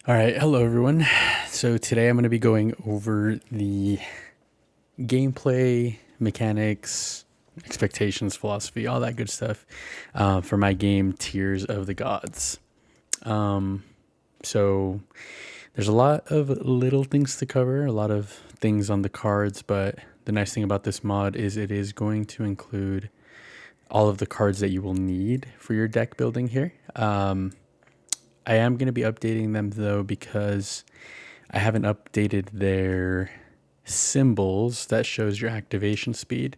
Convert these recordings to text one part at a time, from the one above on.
All right, hello everyone. So today I'm going to be going over the gameplay, mechanics, expectations, philosophy, all that good stuff for my game Tiers of the Gods. So there's a lot of little things to cover, a lot of things on the cards, but the nice thing about this mod is it is going to include all of the cards that you will need for your deck building here. I am going to be updating them though because I haven't updated their symbols that shows your activation speed,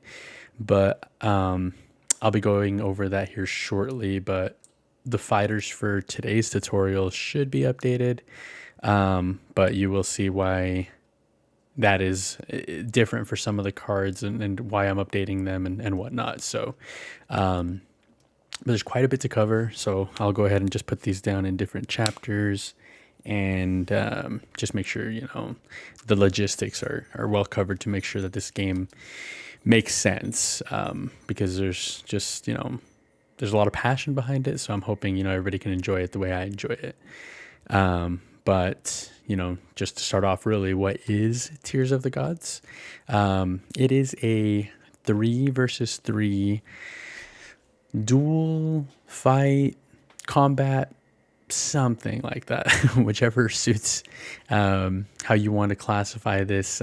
but I'll be going over that here shortly. But the fighters for today's tutorial should be updated, but you will see why that is different for some of the cards and why I'm updating them and whatnot. So but there's quite a bit to cover, so I'll go ahead and just put these down in different chapters and just make sure, the logistics are well covered to make sure that this game makes sense, because there's just, there's a lot of passion behind it, so I'm hoping, everybody can enjoy it the way I enjoy it. But, just to start off really, what is Tears of the Gods? It is a 3 versus 3 duel fight combat, something like that, whichever suits how you want to classify this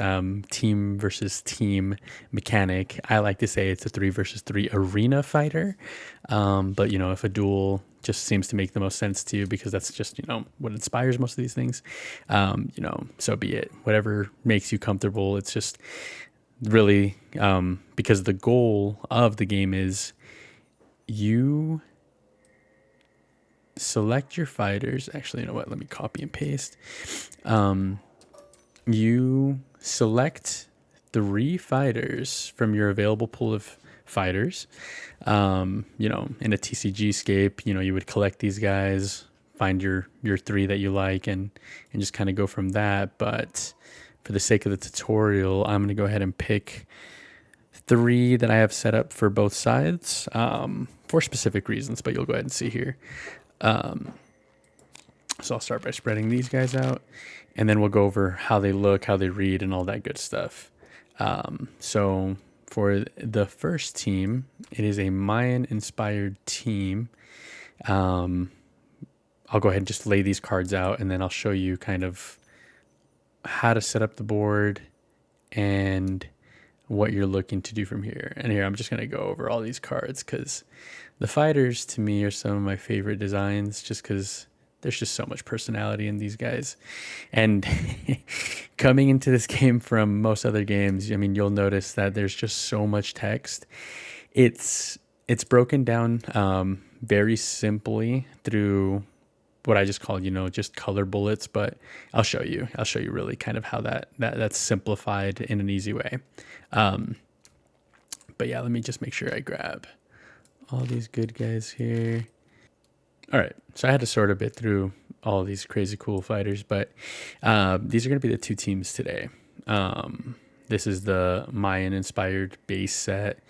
team versus team mechanic. I like to say it's a 3 versus 3 arena fighter, but if a duel just seems to make the most sense to you because that's just what inspires most of these things, so be it. Whatever makes you comfortable. It's just really because the goal of the game is you select your fighters. Actually, you know what? Let me copy and paste. You select 3 fighters from your available pool of fighters. In a TCG scape, you would collect these guys, find your 3 that you like, and just kind of go from that. But for the sake of the tutorial, I'm going to go ahead and pick 3 that I have set up for both sides for specific reasons, but you'll go ahead and see here. So I'll start by spreading these guys out, and then we'll go over how they look, how they read, and all that good stuff. So for the first team, it is a Mayan-inspired team. I'll go ahead and just lay these cards out, and then I'll show you kind of how to set up the board and what you're looking to do from here. And here I'm just going to go over all these cards because the fighters to me are some of my favorite designs, just because there's just so much personality in these guys. And coming into this game from most other games, you'll notice that there's just so much text. It's broken down very simply through what I just call, just color bullets, but I'll show you really kind of how that's simplified in an easy way. But yeah, let me just make sure I grab all these good guys here. All right, so I had to sort a bit through all these crazy cool fighters, but these are going to be the 2 teams today. This is the Mayan-inspired base set,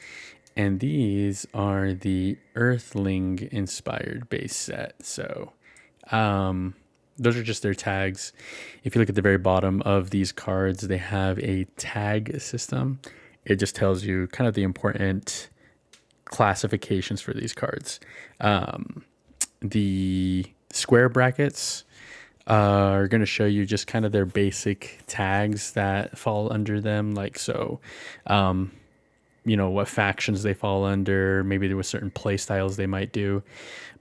and these are the Earthling-inspired base set. So those are just their tags. If you look at the very bottom of these cards, they have a tag system. It just tells you kind of the important classifications for these cards. The square brackets are going to show you just kind of their basic tags that fall under them. Like, so, what factions they fall under, maybe there were certain play styles they might do.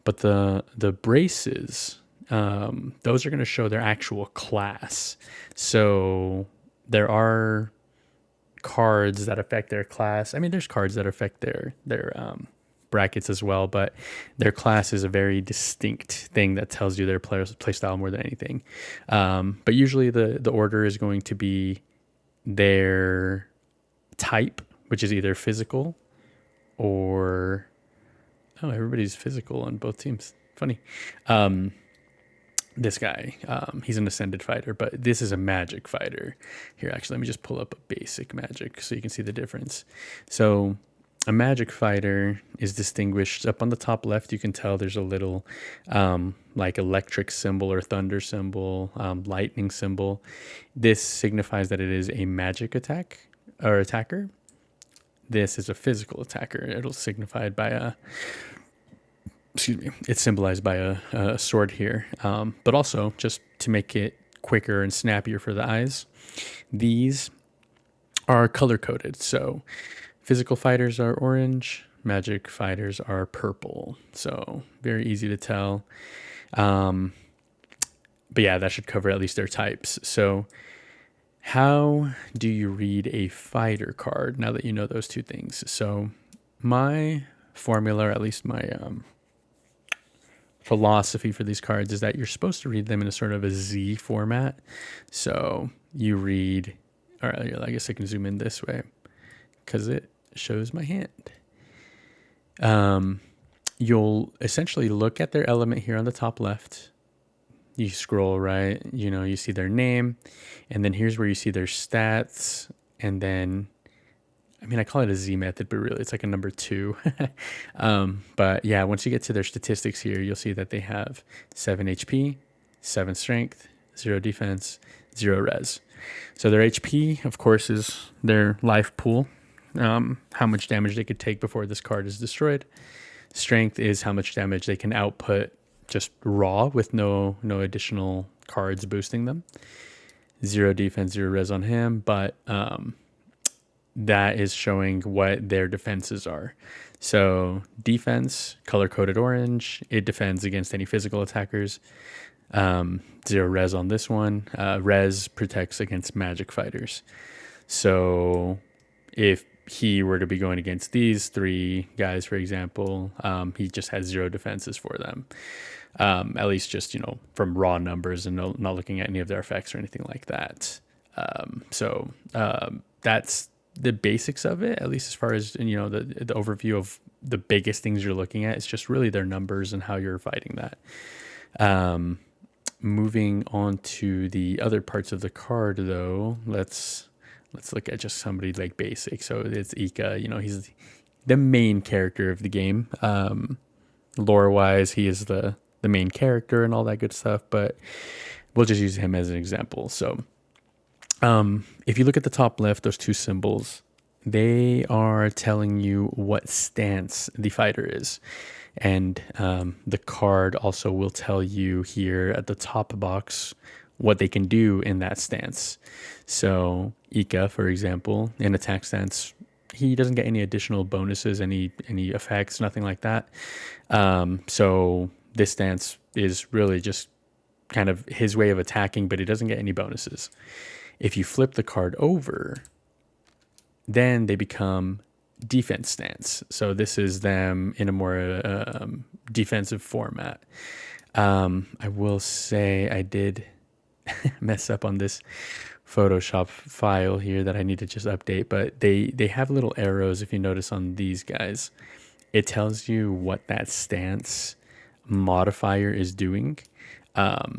But the braces, those are going to show their actual class. So there are cards that affect their class. There's cards that affect their brackets as well, but their class is a very distinct thing that tells you their play style more than anything. But usually the order is going to be their type, which is either physical or everybody's physical on both teams. Funny. This guy, he's an ascended fighter, but this is a magic fighter. Here, actually, let me just pull up a basic magic so you can see the difference. So A magic fighter is distinguished up on the top left. You can tell there's a little like electric symbol or thunder symbol, lightning symbol. This signifies that it is a magic attack or attacker. This is a physical attacker. It'll signified by a, excuse me, it's symbolized by a sword here. But also, just to make it quicker and snappier for the eyes, these are color coded. So physical fighters are orange, magic fighters are purple. So very easy to tell. But yeah, that should cover at least their types. So how do you read a fighter card now that you know those two things? So my formula, or at least my philosophy for these cards, is that you're supposed to read them in a sort of a Z format. So you read, or I guess I can zoom in this way because it shows my hand. You'll essentially look at their element here on the top left. You scroll right, you see their name, and then here's where you see their stats. And then, I call it a Z method, but really it's like a number 2. But yeah, once you get to their statistics here, you'll see that they have 7 HP, 7 strength, 0 defense, 0 res. So their HP, of course, is their life pool, how much damage they could take before this card is destroyed. Strength is how much damage they can output just raw with no additional cards boosting them. 0 defense, 0 res on him, but that is showing what their defenses are. So defense, color-coded orange, it defends against any physical attackers. 0 res on this one. Res protects against magic fighters. So if he were to be going against these 3 guys, for example, he just has 0 defenses for them. At least just, from raw numbers and not looking at any of their effects or anything like that. So that's the basics of it, at least as far as, the overview of the biggest things you're looking at. It's just really their numbers and how you're fighting that. Moving on to the other parts of the card, though, let's look at just somebody like basic. So it's Ika, he's the main character of the game. Lore-wise, he is the main character and all that good stuff, but we'll just use him as an example. So if you look at the top left, those 2 symbols, they are telling you what stance the fighter is. And the card also will tell you here at the top box what they can do in that stance. So Ika, for example, in attack stance, he doesn't get any additional bonuses, any effects, nothing like that. So this stance is really just kind of his way of attacking, but he doesn't get any bonuses. If you flip the card over, then they become defense stance. So this is them in a more defensive format. I will say I did mess up on this Photoshop file here that I need to just update, but they have little arrows. If you notice on these guys, it tells you what that stance modifier is doing.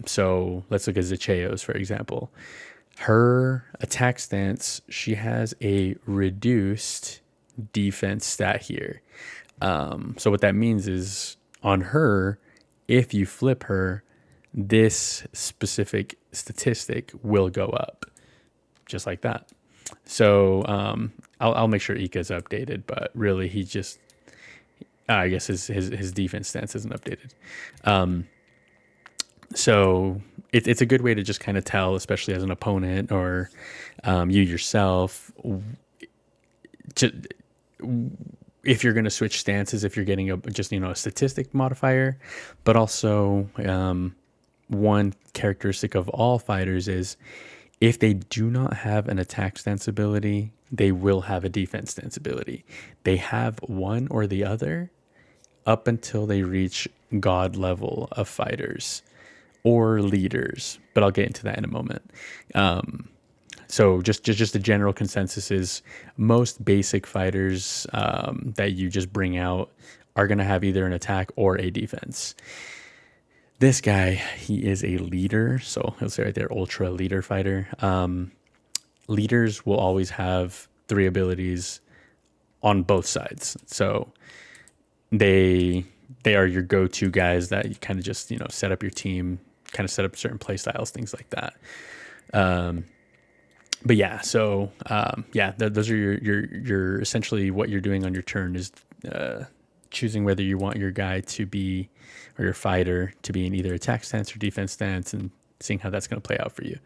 So let's look at Zacheo's, for example. Her attack stance, she has a reduced defense stat here. So what that means is on her, if you flip her, this specific statistic will go up just like that. So I'll make sure Ika is updated, but really he just, I guess his defense stance isn't updated. So it's a good way to just kind of tell, especially as an opponent or you yourself, if you're going to switch stances, if you're getting a statistic modifier. But also one characteristic of all fighters is if they do not have an attack stance ability, they will have a defense stance ability. They have one or the other up until they reach god level of fighters or leaders, but I'll get into that in a moment. So just the general consensus is most basic fighters that you just bring out are going to have either an attack or a defense. This guy, he is a leader, so he'll say right there, ultra leader fighter. Leaders will always have 3 abilities on both sides. So they are your go-to guys that you kind of just, set up your team, kind of set up certain play styles, things like that. But yeah, so those are your essentially what you're doing on your turn is choosing whether you want your guy to be, or your fighter to be in either attack stance or defense stance, and seeing how that's going to play out for you.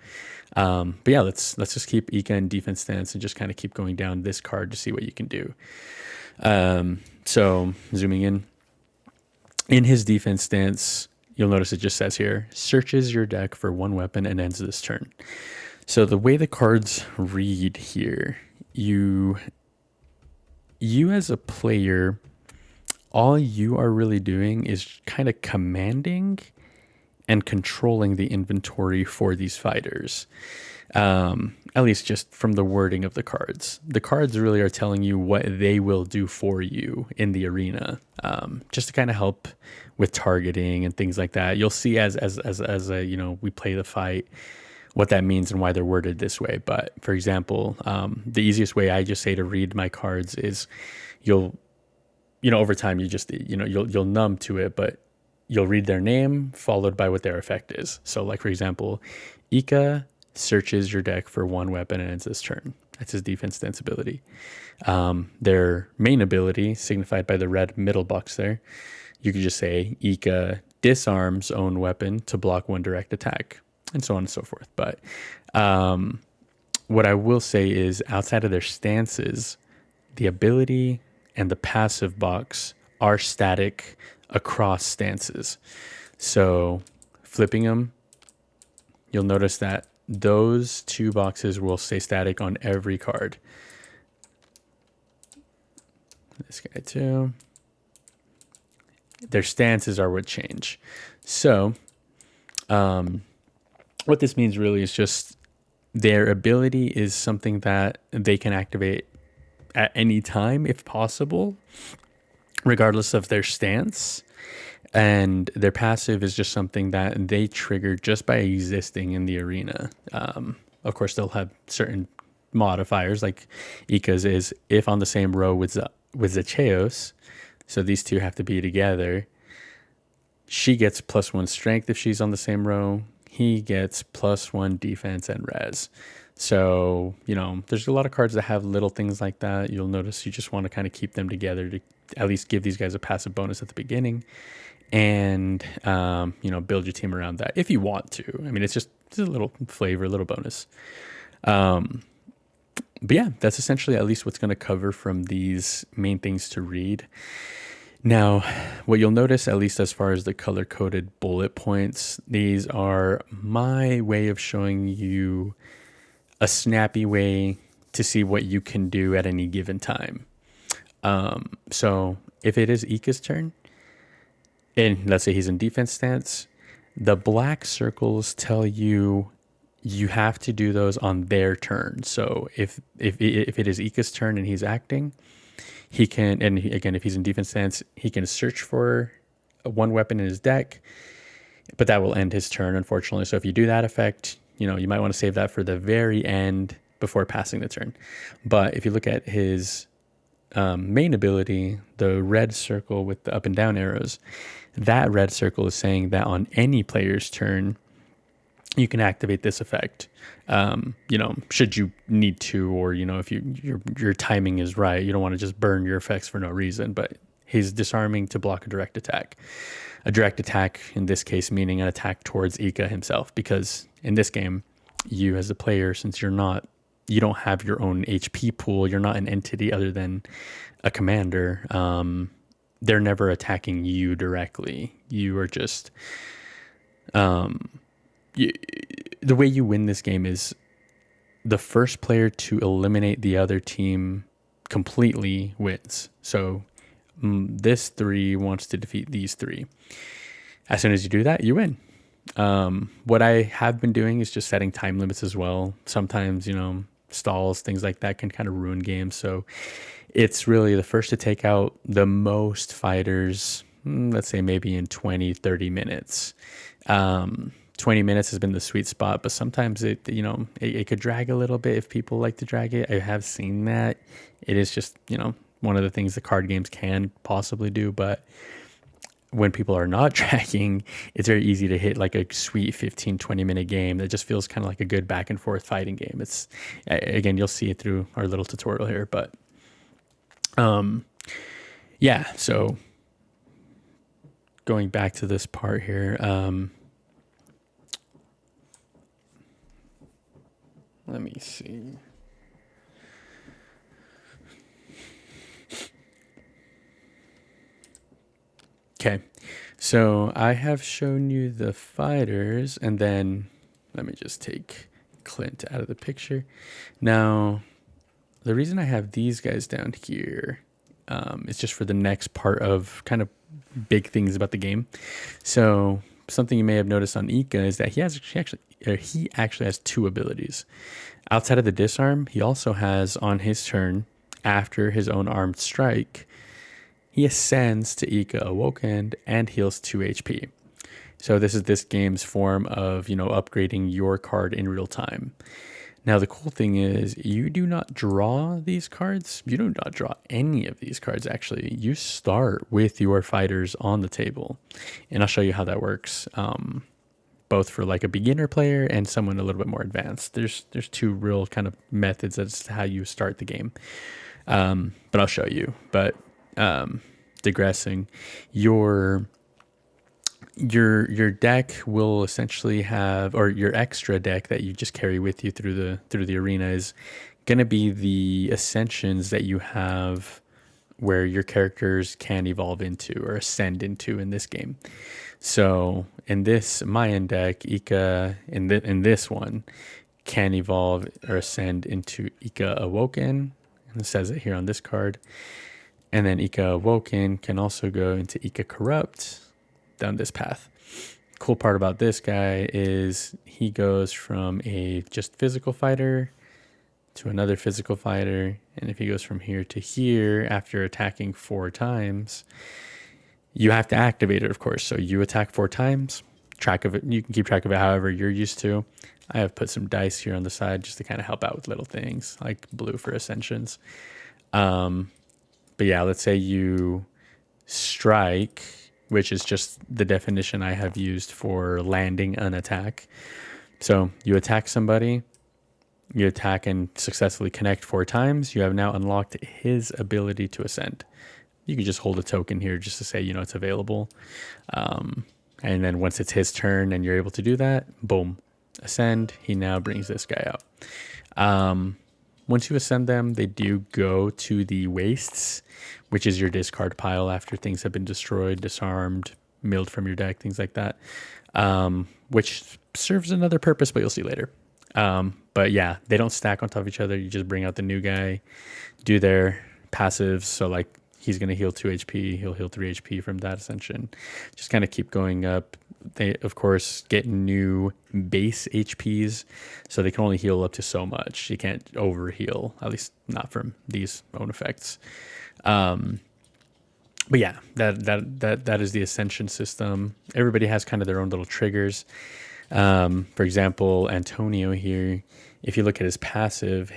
But yeah, let's just keep Ika in defense stance and just kind of keep going down this card to see what you can do. So zooming in his defense stance, you'll notice it just says here, searches your deck for one weapon and ends this turn. So the way the cards read here, you as a player, all you are really doing is kind of commanding and controlling the inventory for these fighters. At least just from the wording of the cards. The cards really are telling you what they will do for you in the arena, just to kind of help with targeting and things like that. You'll see as we play the fight, what that means and why they're worded this way. But for example, the easiest way I just say to read my cards is over time, you'll numb to it, but you'll read their name followed by what their effect is. So like, for example, Ika searches your deck for one weapon and ends this turn. That's his defense stance ability. Their main ability, signified by the red middle box there, you could just say Ika disarms own weapon to block one direct attack, and so on and so forth. But what I will say is, outside of their stances, the ability and the passive box are static across stances. So flipping them, you'll notice that those two boxes will stay static on every card. This guy too. Their stances are what change. So what this means really is just their ability is something that they can activate at any time if possible, regardless of their stance. And their passive is just something that they trigger just by existing in the arena. Of course, they'll have certain modifiers, like Ika's is if on the same row with Zacheos, so these two have to be together, she gets +1 strength if she's on the same row. He gets +1 defense and res. So, there's a lot of cards that have little things like that. You'll notice you just want to kind of keep them together to at least give these guys a passive bonus at the beginning, and build your team around that if you want to. I mean, it's a little flavor, a little bonus. But yeah, that's essentially at least what's going to cover from these main things to read. Now, what you'll notice, at least as far as the color-coded bullet points, these are my way of showing you a snappy way to see what you can do at any given time. So if it is Ika's turn, and let's say he's in defense stance, the black circles tell you have to do those on their turn. So if it is Ika's turn and he's acting, he can, and again, if he's in defense stance, he can search for one weapon in his deck, but that will end his turn, unfortunately. So if you do that effect, you might want to save that for the very end before passing the turn. But if you look at his main ability, the red circle with the up and down arrows, that red circle is saying that on any player's turn, you can activate this effect. Should you need to, or if your timing is right, you don't want to just burn your effects for no reason. But he's disarming to block a direct attack. A direct attack in this case meaning an attack towards Ika himself, because in this game, you as a player, since you don't have your own HP pool, you're not an entity other than a commander. They're never attacking you directly. You are just the way you win this game is the first player to eliminate the other team completely wins. So this 3 wants to defeat these 3. As soon as you do that, you win. What I have been doing is just setting time limits as well. Sometimes, stalls, things like that can kind of ruin games. So it's really the first to take out the most fighters, let's say maybe in 20, 30 minutes. 20 minutes has been the sweet spot, but sometimes it could drag a little bit if people like to drag it. I have seen that. It is just, one of the things the card games can possibly do, but when people are not tracking, it's very easy to hit like a sweet 15-20 minute game that just feels kind of like a good back and forth fighting game. It's, again, you'll see it through our little tutorial here, but yeah, so going back to this part here, let me see. Okay, so I have shown you the fighters, and then let me just take Clint out of the picture. Now, the reason I have these guys down here is just for the next part of kind of big things about the game. So something you may have noticed on Ika is that he actually has two abilities. Outside of the disarm, he also has on his turn, after his own armed strike, he ascends to Ika Awoken and heals 2 HP. So this is this game's form of, upgrading your card in real time. Now, the cool thing is you do not draw these cards. You do not draw any of these cards, actually. You start with your fighters on the table. And I'll show you how that works, both for like a beginner player and someone a little bit more advanced. There's two real kind of methods as to how you start the game. But I'll show you. But digressing, your deck will essentially have, or your extra deck that you just carry with you through the arena is going to be the ascensions that you have where your characters can evolve into or ascend into in this game. So in this Mayan deck, Ika in this one can evolve or ascend into Ika Awoken, and it says it here on this card. And then Ika Awoken can also go into Ika Corrupt down this path. Cool part about this guy is he goes from a just physical fighter to another physical fighter. And if he goes from here to here after attacking 4 times, you have to activate it, of course. So you attack 4 times, track of it. You can keep track of it however you're used to. I have put some dice here on the side just to kind of help out with little things like blue for ascensions. But yeah, let's say you strike, which is just the definition I have used for landing an attack. So you attack somebody, you attack and successfully connect 4 times. You have now unlocked his ability to ascend. You can just hold a token here just to say, it's available. And then once it's his turn and you're able to do that, boom, ascend. He now brings this guy out. Once you ascend them, they do go to the wastes, which is your discard pile after things have been destroyed, disarmed, milled from your deck, things like that, which serves another purpose, but you'll see later. But yeah, they don't stack on top of each other. You just bring out the new guy, do their passives. So like he's going to heal 2 HP. He'll heal 3 HP from that ascension. Just kind of keep going up. They, of course, get new base HPs, so they can only heal up to so much. You can't over heal, at least not from these own effects. But yeah, that is the ascension system. Everybody has kind of their own little triggers. For example, Antonio here, if you look at his passive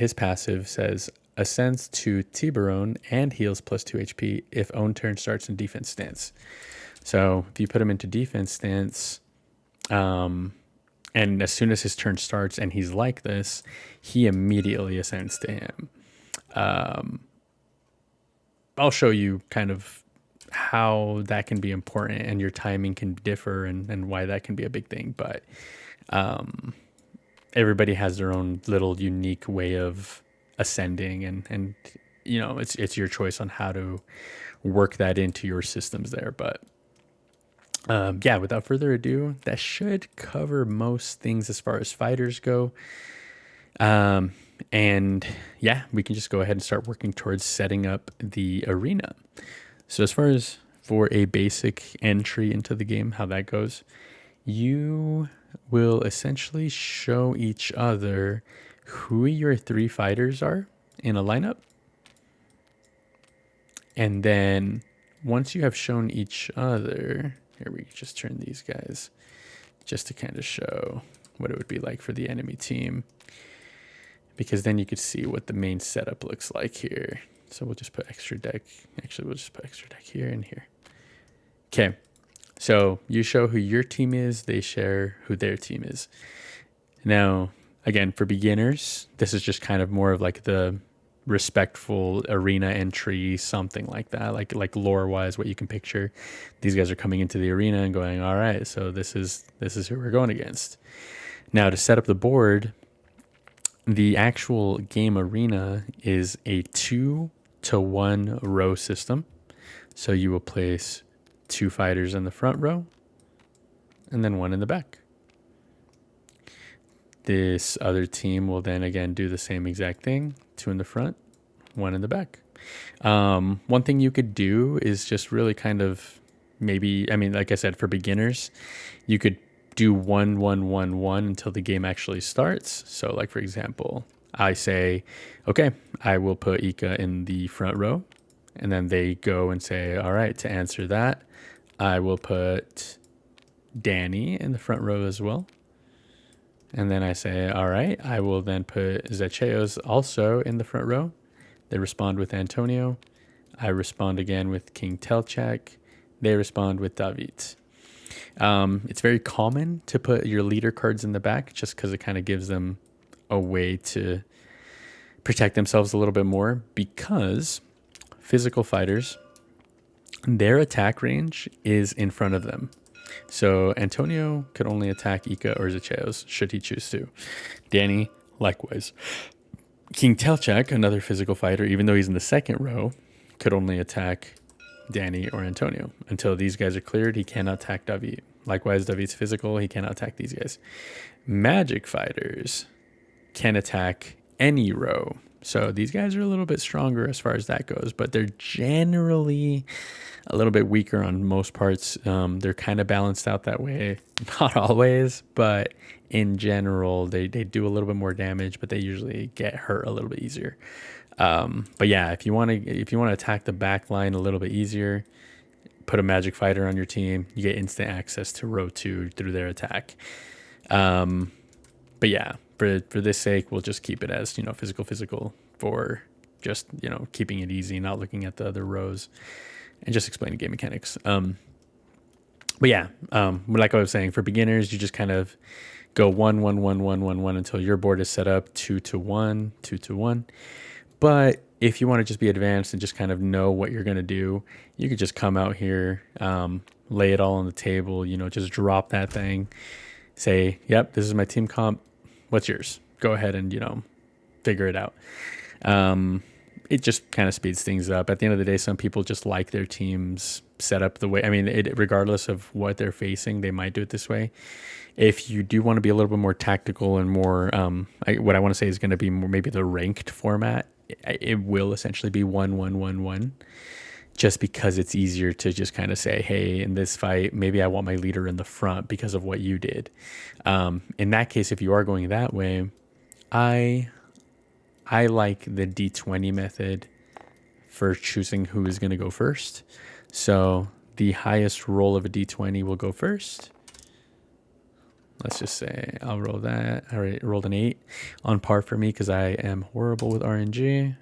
says ascends to Tiburon and heals plus 2 HP if own turn starts in defense stance. So if you put him into defense stance, and as soon as his turn starts and he's like this, he immediately ascends to him. I'll show you kind of how that can be important and your timing can differ and why that can be a big thing. But everybody has their own little unique way of ascending and it's your choice on how to work that into your systems there. But yeah, without further ado, that should cover most things as far as fighters go. And yeah, we can just go ahead and start working towards setting up the arena. So as far as for a basic entry into the game, how that goes, you will essentially show each other who your 3 fighters are in a lineup. And then once you have shown each other, here we just turn these guys just to kind of show what it would be like for the enemy team, because then you could see what the main setup looks like here. So we'll just put extra deck. Actually, we'll just put extra deck here and here. Okay. So you show who your team is. They share who their team is. Now, again, for beginners, this is just kind of more of like the respectful arena entry, something like that, like lore wise, what you can picture. These guys are coming into the arena and going, all right, so this is who we're going against. Now, to set up the board, the actual game arena is a 2-to-1 row system. So you will place 2 fighters in the front row and then 1 in the back. This other team will then again do the same exact thing. 2 in the front, 1 in the back. One thing you could do is just really kind of maybe, I mean, like I said, for beginners, you could do 1, 1, 1, 1 until the game actually starts. So like, for example, I say, okay, I will put Ika in the front row. And then they go and say, all right, to answer that, I will put Danny in the front row as well. And then I say, all right, I will then put Zacheos also in the front row. They respond with Antonio. I respond again with King Telchak. They respond with David. It's very common to put your leader cards in the back just because it kind of gives them a way to protect themselves a little bit more, because physical fighters, their attack range is in front of them. So Antonio could only attack Ika or Zacheos should he choose to. Danny, likewise. King Telchak, another physical fighter, even though he's in the second row, could only attack Danny or Antonio. Until these guys are cleared, he cannot attack David. Likewise, David's physical, he cannot attack these guys. Magic fighters can attack any row. So these guys are a little bit stronger as far as that goes, but they're generally a little bit weaker on most parts. They're kind of balanced out that way. Not always, but in general, they do a little bit more damage, but they usually get hurt a little bit easier. But yeah, if you want to attack the back line a little bit easier, put a magic fighter on your team. You get instant access to row 2 through their attack. But yeah, for this sake, we'll just keep it as, physical for just, keeping it easy, not looking at the other rows, and just explaining game mechanics. But yeah, like I was saying, for beginners, you just kind of go 1, 1, 1, 1, 1, 1 until your board is set up 2-to-1, 2-to-1. But if you want to just be advanced and just kind of know what you're going to do, you could just come out here, lay it all on the table, just drop that thing, say, yep, this is my team comp. What's yours? Go ahead and, figure it out. It just kind of speeds things up. At the end of the day, some people just like their teams set up the way, regardless of what they're facing, they might do it this way. If you do want to be a little bit more tactical and more, what I want to say is going to be more maybe the ranked format, it will essentially be 1, 1, 1, 1, just because it's easier to just kind of say, hey, in this fight, maybe I want my leader in the front because of what you did. In that case, if you are going that way, I like the D20 method for choosing who is going to go first. So the highest roll of a D20 will go first. Let's just say I'll roll that. I already rolled an 8 on par for me because I am horrible with RNG.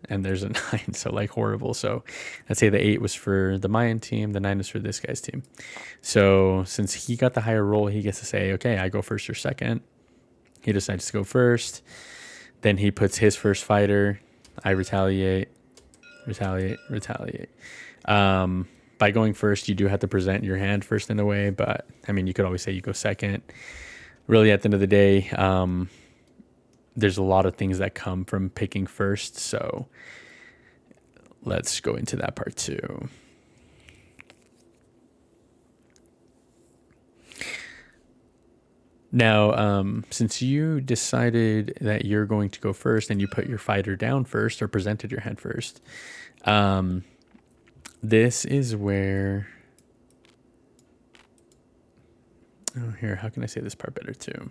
And there's a 9, so like horrible. So let's say the 8 was for the Mayan team, the 9 is for this guy's team. So since he got the higher roll, he gets to say, okay, I go first or second. He decides to go first. Then he puts his first fighter. I retaliate. By going first, you do have to present your hand first in a way, but you could always say you go second. Really, at the end of the day, there's a lot of things that come from picking first, so let's go into that part too. Now, since you decided that you're going to go first and you put your fighter down first or presented your hand first, this is where... Oh, here, how can I say this part better too?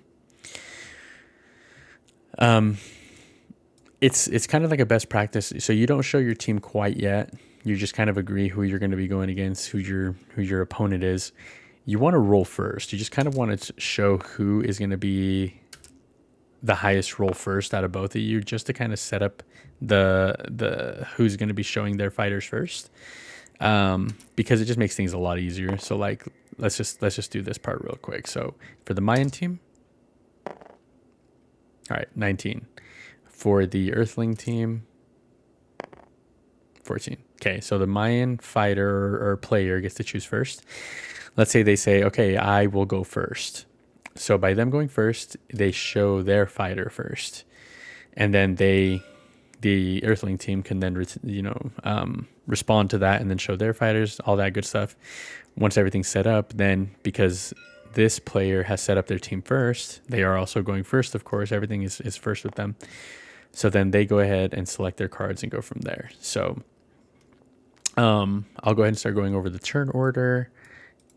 It's kind of like a best practice. So you don't show your team quite yet. You just kind of agree who you're going to be going against, who your opponent is. You want to roll first. You just kind of want to show who is going to be the highest roll first out of both of you, just to kind of set up the who's going to be showing their fighters first, because it just makes things a lot easier. So like let's just do this part real quick. So for the Mayan team, all right, 19. For the Earthling team, 14. Okay, so the Mayan fighter or player gets to choose first. Let's say they say, okay, I will go first. So by them going first, they show their fighter first, and then the Earthling team can then respond to that and then show their fighters, all that good stuff. Once everything's set up, then because this player has set up their team first, they are also going first. Of course, everything is first with them. So then they go ahead and select their cards and go from there. So I'll go ahead and start going over the turn order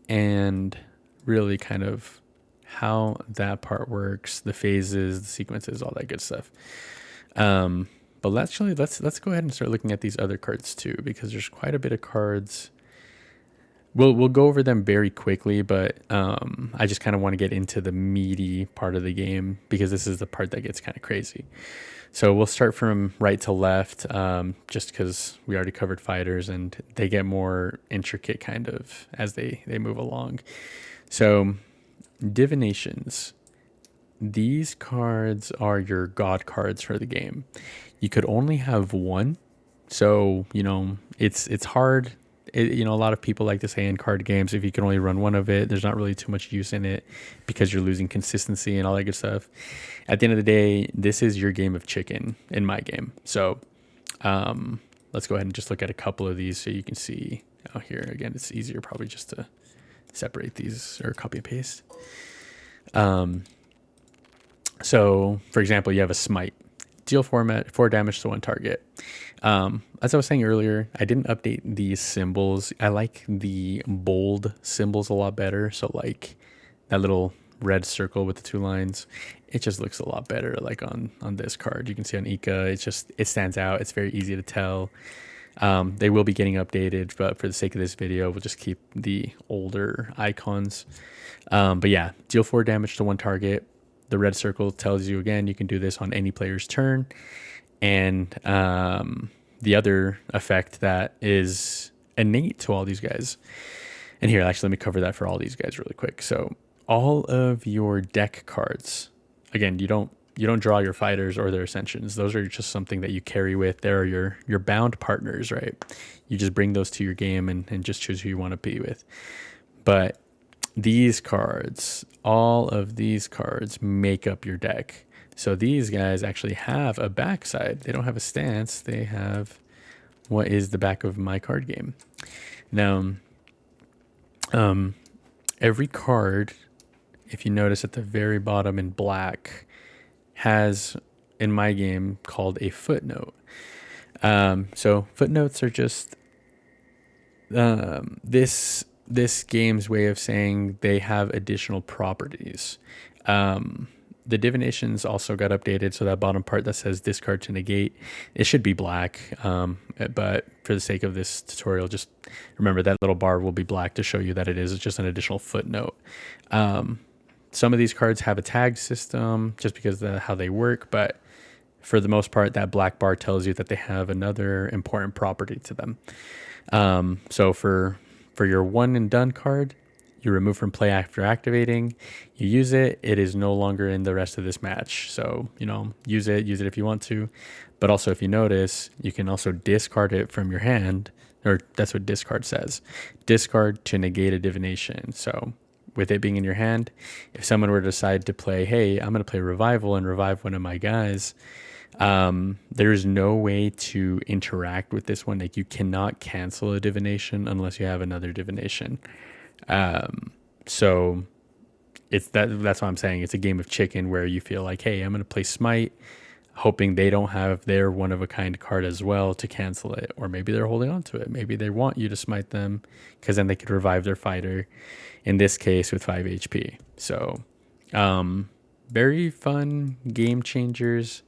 and really kind of how that part works, the phases, the sequences, all that good stuff. But let's go ahead and start looking at these other cards too, because there's quite a bit of cards. We'll go over them very quickly, but I just kind of want to get into the meaty part of the game, because this is the part that gets kind of crazy. So we'll start from right to left, just because we already covered fighters and they get more intricate kind of as they move along. So divinations. These cards are your god cards for the game. You could only have one. So, it's hard. A lot of people like to say in card games, if you can only run one of it, there's not really too much use in it because you're losing consistency and all that good stuff. At the end of the day, this is your game of chicken in my game. So let's go ahead and just look at a couple of these so you can see. Oh, here again, it's easier probably just to separate these or copy and paste. So for example, you have a smite. Deal 4 damage to one target. As I was saying earlier, I didn't update these symbols. I like the bold symbols a lot better. So like that little red circle with the 2 lines, it just looks a lot better. Like on this card, you can see on Ika, it stands out. It's very easy to tell. They will be getting updated, but for the sake of this video, we'll just keep the older icons. But yeah, deal 4 damage to one target. The red circle tells you, again, you can do this on any player's turn. And the other effect that is innate to all these guys. And here, actually, let me cover that for all these guys really quick. So all of your deck cards, again, you don't draw your fighters or their ascensions. Those are just something that you carry with. They're your bound partners, right? You just bring those to your game and just choose who you want to be with. But these cards, all of these cards make up your deck. So these guys actually have a backside. They don't have a stance. They have what is the back of my card game. Now, every card, if you notice at the very bottom in black, has, in my game, called a footnote. So footnotes are just this game's way of saying they have additional properties. The divinations also got updated, so that bottom part that says discard to negate, it should be black, but for the sake of this tutorial, just remember that little bar will be black to show you that it is just an additional footnote. Some of these cards have a tag system just because of how they work, but for the most part, that black bar tells you that they have another important property to them. So for your one and done card, you remove from play after activating. You use it, it is no longer in the rest of this match. So, use it if you want to. But also, if you notice, you can also discard it from your hand, or that's what discard says. Discard to negate a divination. So with it being in your hand, if someone were to decide to play, hey, I'm going to play Revival and revive one of my guys, there is no way to interact with this one. Like, you cannot cancel a divination unless you have another divination. So that's why I'm saying it's a game of chicken, where you feel like, hey, I'm going to play Smite, hoping they don't have their one of a kind card as well to cancel it. Or maybe they're holding on to it. Maybe they want you to smite them because then they could revive their fighter, in this case with 5 HP. So, very fun game changers.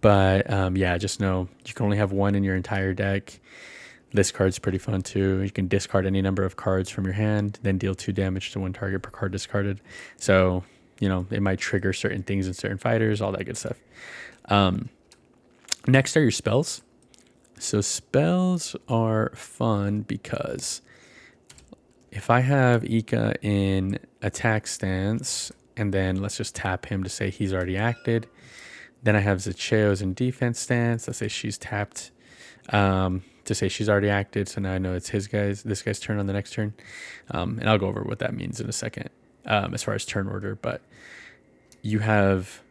But yeah, just know you can only have one in your entire deck. This card's pretty fun too. You can discard any number of cards from your hand, then deal 2 damage to one target per card discarded. So you know, it might trigger certain things in certain fighters, all that good stuff. Next are your spells. So spells are fun because if I have Ika in attack stance, and then let's just tap him to say he's already acted. Then I have Zacheo's in defense stance. Let's say she's tapped to say she's already acted. So now I know it's this guy's turn on the next turn. And I'll go over what that means in a second as far as turn order. But you have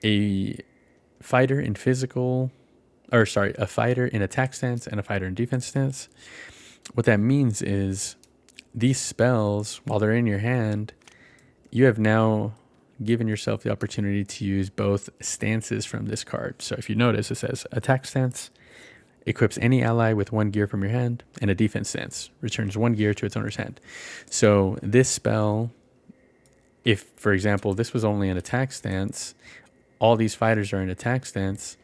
a fighter in a fighter in attack stance and a fighter in defense stance. What that means is these spells, while they're in your hand, you have now given yourself the opportunity to use both stances from this card. So if you notice, it says attack stance equips any ally with 1 gear from your hand, and a defense stance returns 1 gear to its owner's hand. So this spell, if, for example, this was only an attack stance, all these fighters are in attack stance,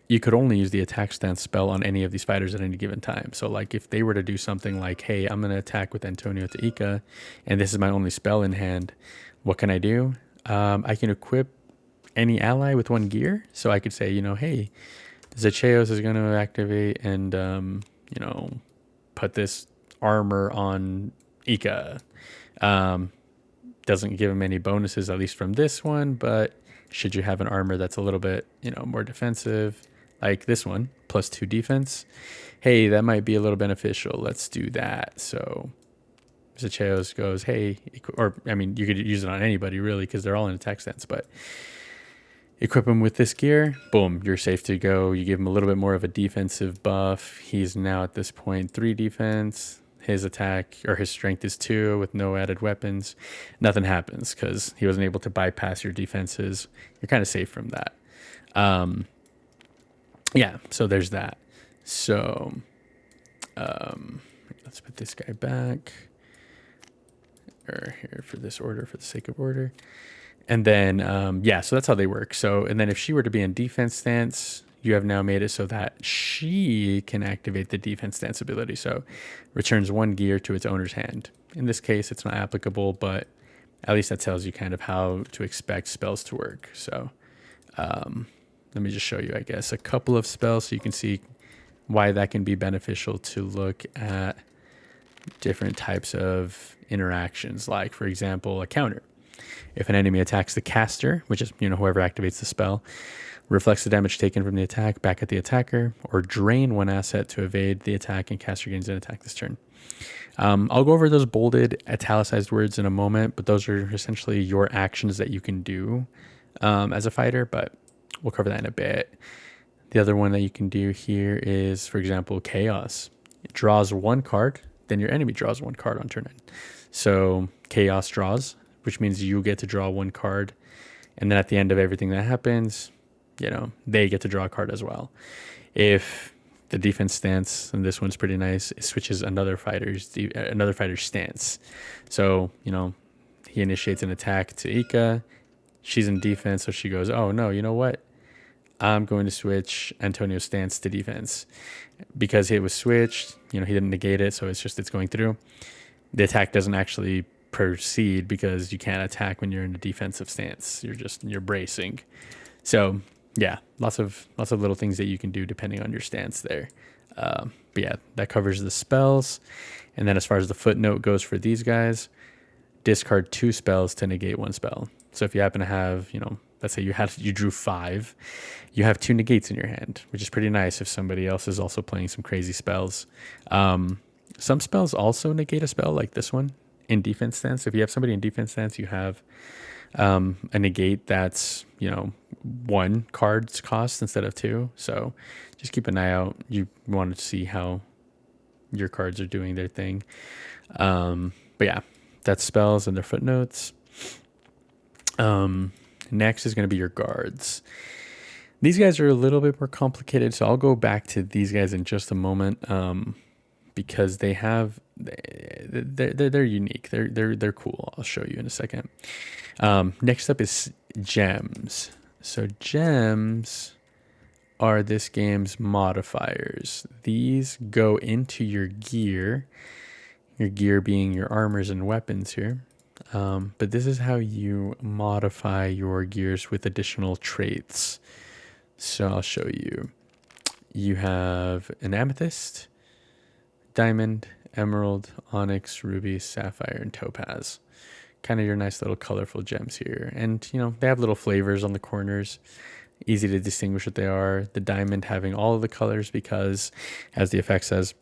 you could only use the attack stance spell on any of these fighters at any given time. So like if they were to do something like, hey, I'm going to attack with Antonio to Ika, and this is my only spell in hand, what can I do? I can equip any ally with 1 gear. So I could say, you know, hey, Zacheos is going to activate and, you know, put this armor on Ika. Doesn't give him any bonuses, at least from this one, but should you have an armor that's a little bit, you know, more defensive, like this one, +2 defense, hey, that might be a little beneficial. Let's do that. So Zacheos goes, hey, or I mean, you could use it on anybody really because they're all in attack stance, but equip him with this gear, boom, you're safe to go. You give him a little bit more of a defensive buff. He's now at this point 3 defense. His attack or his strength is 2 with no added weapons. Nothing happens because he wasn't able to bypass your defenses. You're kind of safe from that. Yeah, so there's that. So let's put this guy back or here for this order, for the sake of order. And then, yeah, so that's how they work. So, and then if she were to be in defense stance, you have now made it so that she can activate the defense stance ability. So returns 1 gear to its owner's hand. In this case, it's not applicable, but at least that tells you kind of how to expect spells to work. So let me just show you, I guess, a couple of spells so you can see why that can be beneficial to look at different types of interactions. Like, for example, a counter. If an enemy attacks the caster, which is, you know, whoever activates the spell, reflects the damage taken from the attack back at the attacker, or drain 1 asset to evade the attack and caster gains an attack this turn. I'll go over those bolded, italicized words in a moment, but those are essentially your actions that you can do as a fighter, but we'll cover that in a bit. The other one that you can do here is, for example, Chaos. It draws 1 card, then your enemy draws 1 card on turn 9. So Chaos draws, which means you get to draw 1 card. And then at the end of everything that happens, you know, they get to draw a card as well. If the defense stance, and this one's pretty nice, it switches another fighter's stance. So, you know, he initiates an attack to Ika. She's in defense, so she goes, oh, no, you know what? I'm going to switch Antonio's stance to defense. Because it was switched, you know, he didn't negate it, so it's going through. The attack doesn't actually proceed because you can't attack when you're in a defensive stance. You're bracing. So yeah, lots of little things that you can do depending on your stance there. But yeah, that covers the spells. And then as far as the footnote goes for these guys, discard 2 spells to negate 1 spell. So if you happen to have, you know, let's say you drew 5, you have 2 negates in your hand, which is pretty nice if somebody else is also playing some crazy spells. Some spells also negate a spell like this one in defense stance. If you have somebody in defense stance, you have a negate that's, you know, 1 card's cost instead of 2. So just keep an eye out. You want to see how your cards are doing their thing. But yeah, that's spells and their footnotes. Next is going to be your guards. These guys are a little bit more complicated, so I'll go back to these guys in just a moment, because they're unique. They're cool. I'll show you in a second. Next up is gems. So gems are this game's modifiers. These go into your gear being your armors and weapons here. But this is how you modify your gears with additional traits. So I'll show you. You have an amethyst, diamond, emerald, onyx, ruby, sapphire, and topaz. Kind of your nice little colorful gems here. And, you know, they have little flavors on the corners. Easy to distinguish what they are. The diamond having all of the colors because, as the effect says,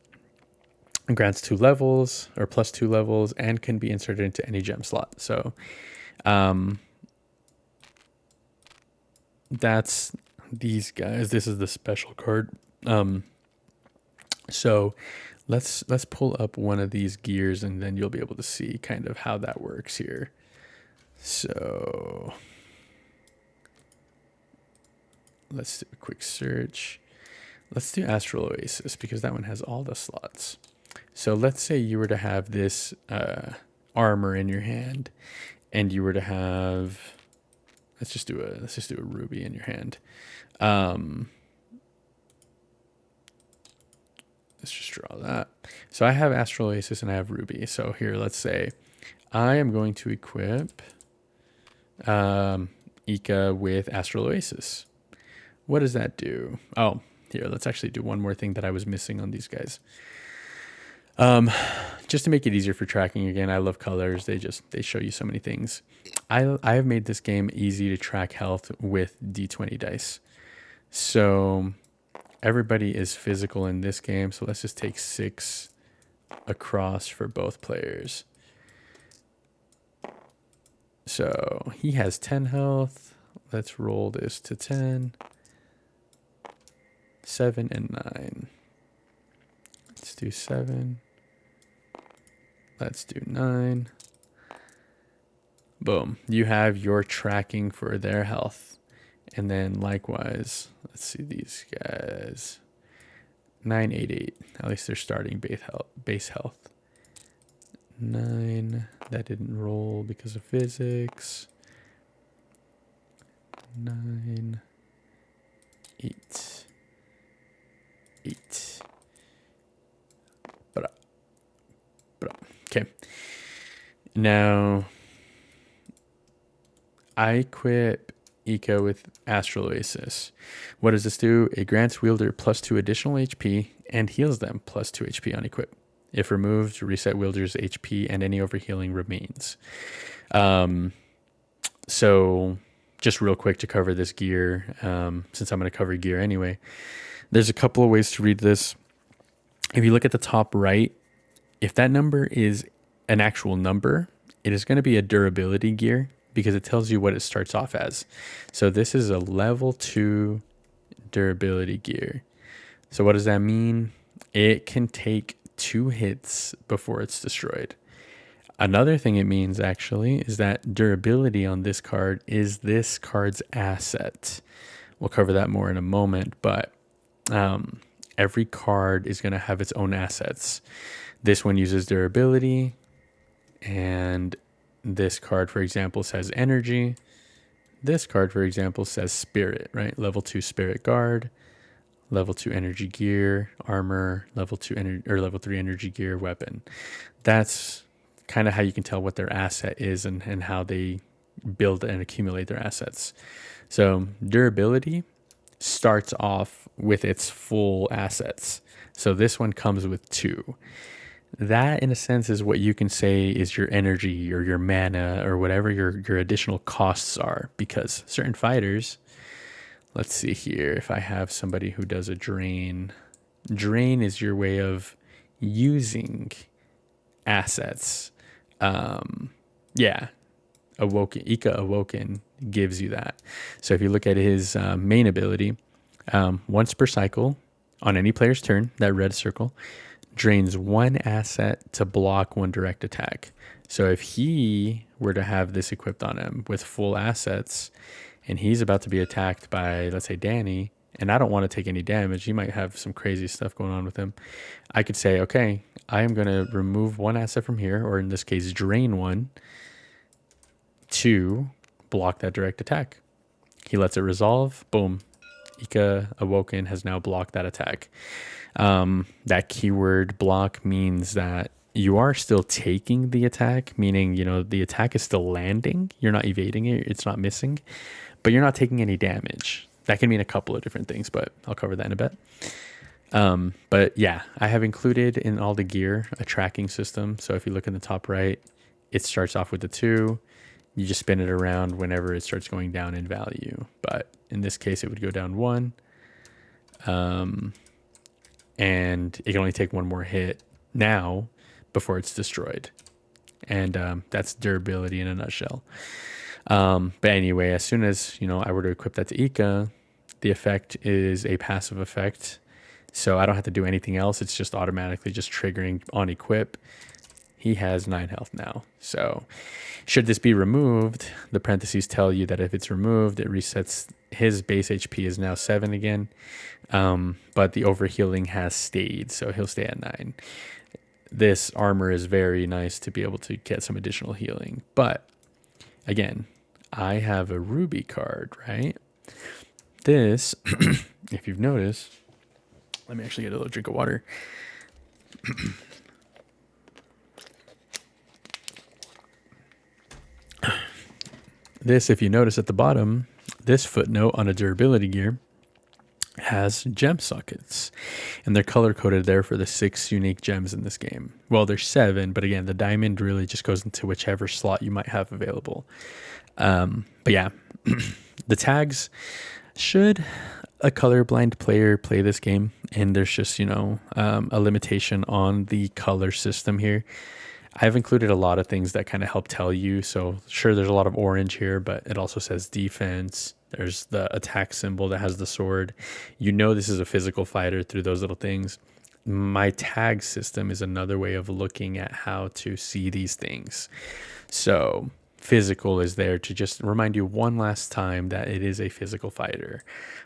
it grants 2 levels or plus 2 levels and can be inserted into any gem slot. So that's these guys. This is the special card. So let's pull up one of these gears and then you'll be able to see kind of how that works here. So let's do a quick search. Let's do Astral Oasis because that one has all the slots. So let's say you were to have this armor in your hand and you were to have, let's just do a ruby in your hand. Let's just draw that. So I have Astral Oasis and I have ruby. So here, let's say I am going to equip Ika with Astral Oasis. What does that do? Oh, here, let's actually do one more thing that I was missing on these guys. Just to make it easier for tracking again, I love colors. They show you so many things. I have made this game easy to track health with D20 dice. So everybody is physical in this game. So let's just take 6 across for both players. So he has 10 health. Let's roll this to 10, 7, and 9. Let's do 7. Let's do 9. Boom. You have your tracking for their health. And then likewise, let's see these guys. 9, 8, 8. At least they're starting base health. 9. That didn't roll because of physics. 9, 8, 8. Okay. Now, I equip Eco with Astral Oasis. What does this do? It grants wielder plus 2 additional HP and heals them plus 2 HP on equip. If removed, reset wielder's HP and any overhealing remains. So just real quick to cover this gear, since I'm going to cover gear anyway, there's a couple of ways to read this. If you look at the top right, if that number is an actual number, it is going to be a durability gear because it tells you what it starts off as. So this is a level 2 durability gear. So what does that mean? It can take 2 hits before it's destroyed. Another thing it means actually is that durability on this card is this card's asset. We'll cover that more in a moment, but every card is going to have its own assets. This one uses durability, and this card, for example, says energy. This card, for example, says spirit, right? Level 2 spirit guard, level 2 energy gear, armor, level 2 or level 3 energy gear, weapon. That's kind of how you can tell what their asset is and how they build and accumulate their assets. So durability starts off with its full assets. So this one comes with 2. That, in a sense, is what you can say is your energy or your mana or whatever your additional costs are. Because certain fighters, let's see here, if I have somebody who does a drain. Drain is your way of using assets. Yeah, Ika Awoken gives you that. So if you look at his main ability, once per cycle on any player's turn, that red circle drains 1 asset to block 1 direct attack. So if he were to have this equipped on him with full assets and he's about to be attacked by, let's say, Danny, and I don't want to take any damage, he might have some crazy stuff going on with him, I could say, okay, I am going to remove 1 asset from here, or in this case, drain 1 to block that direct attack. He lets it resolve. Boom. Ika Awoken has now blocked that attack. That keyword block means that you are still taking the attack, meaning, you know, the attack is still landing. You're not evading it. It's not missing, but you're not taking any damage. That can mean a couple of different things, but I'll cover that in a bit. But yeah, I have included in all the gear a tracking system. So if you look in the top right, it starts off with the 2. You just spin it around whenever it starts going down in value. But in this case, it would go down 1. And it can only take 1 more hit now before it's destroyed. And that's durability in a nutshell. But anyway, as soon as, you know, I were to equip that to Ika, the effect is a passive effect. So I don't have to do anything else. It's just automatically just triggering on equip. He has 9 health now. So should this be removed, the parentheses tell you that if it's removed, it resets his base HP is now 7 again. But the overhealing has stayed, so he'll stay at 9. This armor is very nice to be able to get some additional healing. But again, I have a Ruby card, right? This, if you've noticed, let me actually get a little drink of water. This, if you notice at the bottom, this footnote on a durability gear has gem sockets, and they're color coded there for the 6 unique gems in this game. Well, there's 7, but again, the diamond really just goes into whichever slot you might have available. But yeah, the tags, should a colorblind player play this game and there's just, you know, a limitation on the color system here, I've included a lot of things that kind of help tell you. So sure, there's a lot of orange here, but it also says defense. There's the attack symbol that has the sword. You know this is a physical fighter through those little things. My tag system is another way of looking at how to see these things. So physical is there to just remind you one last time that it is a physical fighter.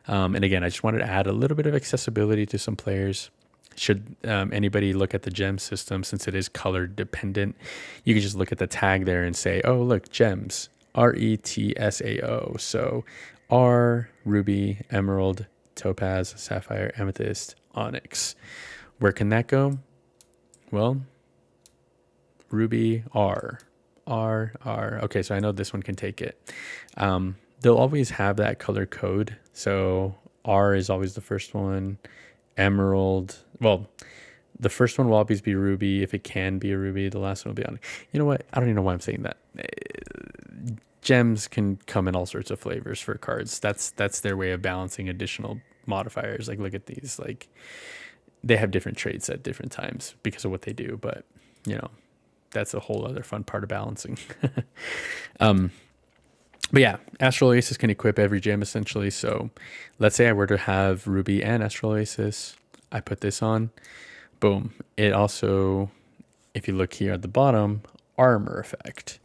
And again, I just wanted to add a little bit of accessibility to some players. Should anybody look at the gem system, since it is color dependent, you can just look at the tag there and say, oh, look, gems, RETSAO. So R, ruby, emerald, topaz, sapphire, amethyst, onyx. Where can that go? Well, ruby, R. Okay, so I know this one can take it. They'll always have that color code. So R is always the first one. Emerald, well, the first one will always be ruby. If it can be a ruby, the last one will be onyx. You know what? I don't even know why I'm saying that. Gems can come in all sorts of flavors for cards. That's their way of balancing additional modifiers. Like, look at these. Like, they have different traits at different times because of what they do. But, you know, that's a whole other fun part of balancing. But yeah, Astral Oasis can equip every gem essentially. So let's say I were to have Ruby and Astral Oasis. I put this on. Boom. It also, if you look here at the bottom, armor effect.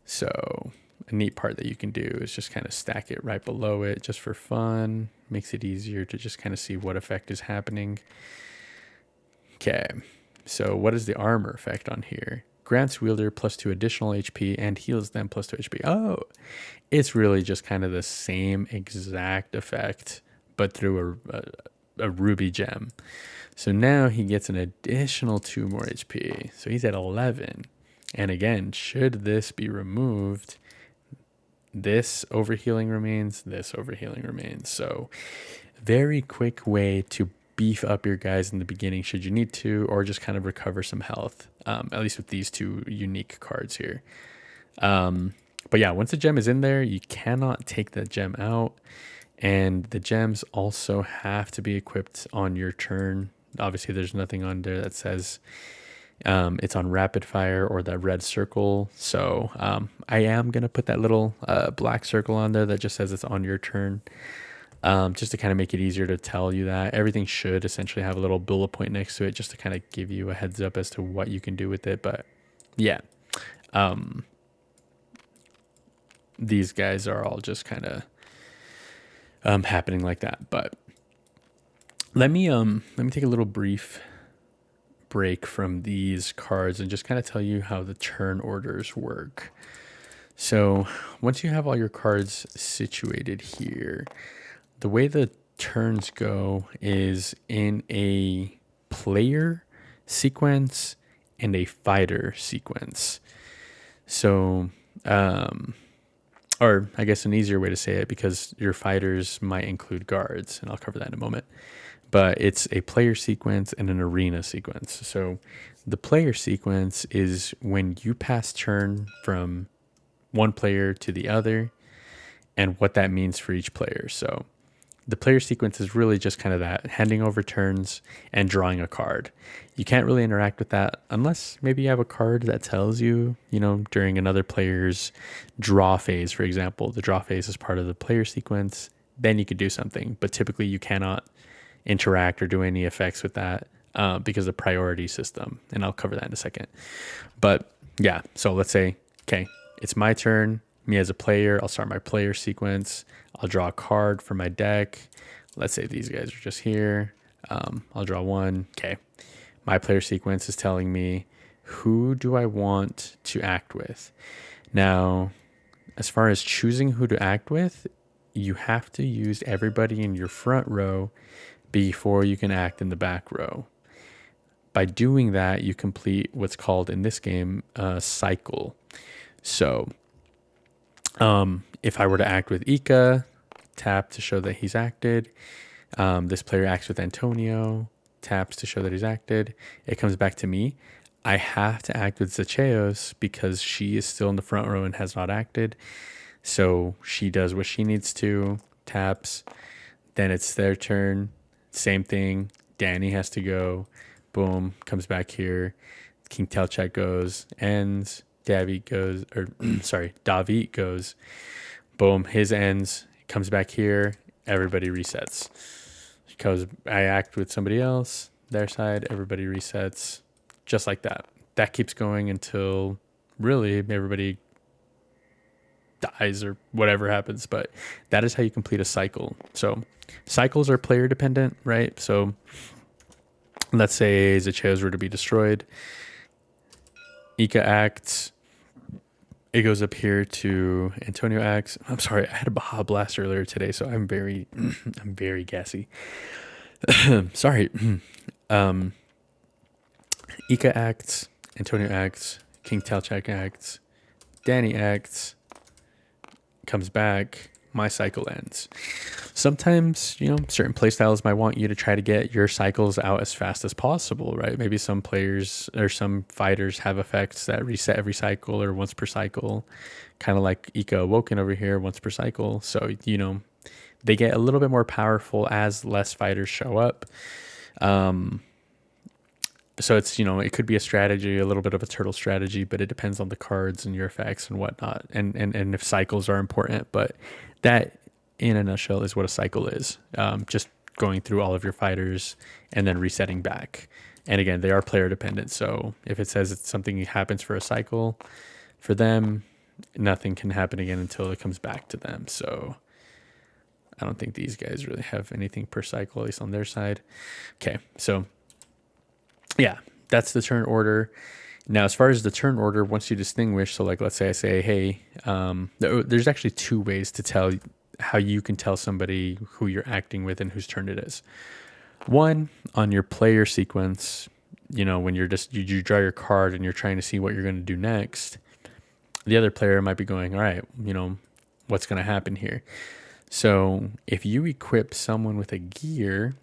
So a neat part that you can do is just kind of stack it right below it just for fun. Makes it easier to just kind of see what effect is happening. Okay. So what is the armor effect on here? Grants wielder +2 additional HP and heals them +2 HP. Oh, it's really just kind of the same exact effect, but through a ruby gem. So now he gets an additional 2 more HP. So he's at 11. And again, should this be removed, this overhealing remains, this overhealing remains. So very quick way to beef up your guys in the beginning should you need to, or just kind of recover some health, at least with these 2 unique cards here. But yeah, once the gem is in there, you cannot take that gem out, and the gems also have to be equipped on your turn. Obviously there's nothing on there that says it's on rapid fire or that red circle. So I am going to put that little black circle on there that just says it's on your turn. Just to kind of make it easier to tell you that. Everything should essentially have a little bullet point next to it just to kind of give you a heads up as to what you can do with it. But yeah, these guys are all just kind of happening like that. But let me take a little brief break from these cards and just kind of tell you how the turn orders work. So once you have all your cards situated here, the way the turns go is in a player sequence and a fighter sequence. So, or I guess an easier way to say it, because your fighters might include guards, and I'll cover that in a moment. But it's a player sequence and an arena sequence. So the player sequence is when you pass turn from one player to the other and what that means for each player. So the player sequence is really just kind of that, handing over turns and drawing a card. You can't really interact with that unless maybe you have a card that tells you, during another player's draw phase, for example. The draw phase is part of the player sequence. Then you could do something, but typically you cannot interact or do any effects with that because of priority system. And I'll cover that in a second. But yeah, so let's say, okay, it's my turn. Me as a player, I'll start my player sequence. I'll draw a card for my deck. Let's say these guys are just here. I'll draw one. Okay. My player sequence is telling me, who do I want to act with? Now, as far as choosing who to act with, you have to use everybody in your front row before you can act in the back row. By doing that, you complete what's called in this game a cycle. So if I were to act with Ika, tap to show that he's acted. This player acts with Antonio, taps to show that he's acted. It comes back to me. I have to act with Zacheos because she is still in the front row and has not acted. So she does what she needs to, taps. Then it's their turn. Same thing. Danny has to go. Boom. Comes back here. King Telchak goes. Ends. David goes. David goes. Boom. His ends. Comes back here. Everybody resets. Because I act with somebody else. Their side. Everybody resets. Just like that. That keeps going until really everybody dies or whatever happens. But that is how you complete a cycle. So cycles are player dependent, right? So let's say Zacheos were to be destroyed. Ika acts. It goes up here to Antonio acts. I'm sorry, I had a Baja Blast earlier today, so I'm very gassy. Sorry. Ika acts. Antonio acts. King Telchak acts. Danny acts. Comes back. My cycle ends. Sometimes, certain playstyles might want you to try to get your cycles out as fast as possible, right? Maybe some players or some fighters have effects that reset every cycle or once per cycle, kind of like Ika Awoken over here, once per cycle. So, they get a little bit more powerful as less fighters show up. So it's, it could be a strategy, a little bit of a turtle strategy, but it depends on the cards and your effects and whatnot. And if cycles are important, but that in a nutshell is what a cycle is. Just going through all of your fighters and then resetting back. And again, they are player dependent. So if it says it's something happens for a cycle for them, nothing can happen again until it comes back to them. So I don't think these guys really have anything per cycle, at least on their side. Okay. So yeah, that's the turn order. Now, as far as the turn order, once you distinguish, so like, let's say I say, hey, there's actually two ways to tell how you can tell somebody who you're acting with and whose turn it is. One, on your player sequence, when you draw your card and you're trying to see what you're going to do next, the other player might be going, all right, what's going to happen here? So if you equip someone with a gear,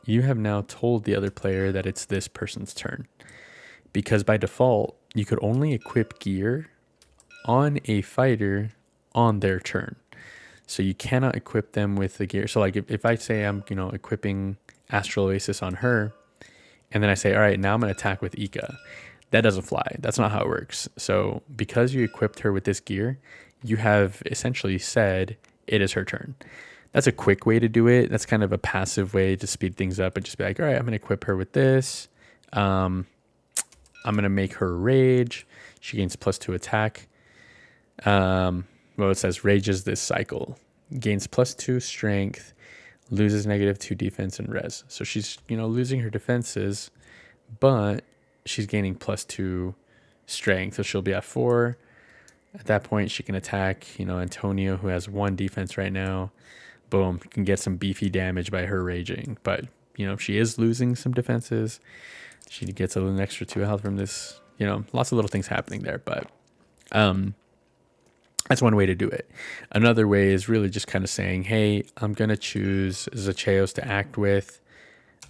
you have now told the other player that it's this person's turn. Because by default, you could only equip gear on a fighter on their turn. So you cannot equip them with the gear. So like if I say I'm, equipping Astral Oasis on her, and then I say, all right, now I'm going to attack with Ika. That doesn't fly. That's not how it works. So because you equipped her with this gear, you have essentially said it is her turn. That's a quick way to do it. That's kind of a passive way to speed things up and just be like, all right, I'm going to equip her with this. I'm going to make her rage. She gains +2 attack. It says rages this cycle. Gains +2 strength. Loses -2 defense and res. So she's, losing her defenses, but she's gaining +2 strength. So she'll be at 4. At that point, she can attack, Antonio, who has 1 defense right now. Boom, can get some beefy damage by her raging. But, she is losing some defenses. She gets an extra 2 health from this. You know, lots of little things happening there, but that's one way to do it. Another way is really just kind of saying, hey, I'm going to choose Zacheos to act with.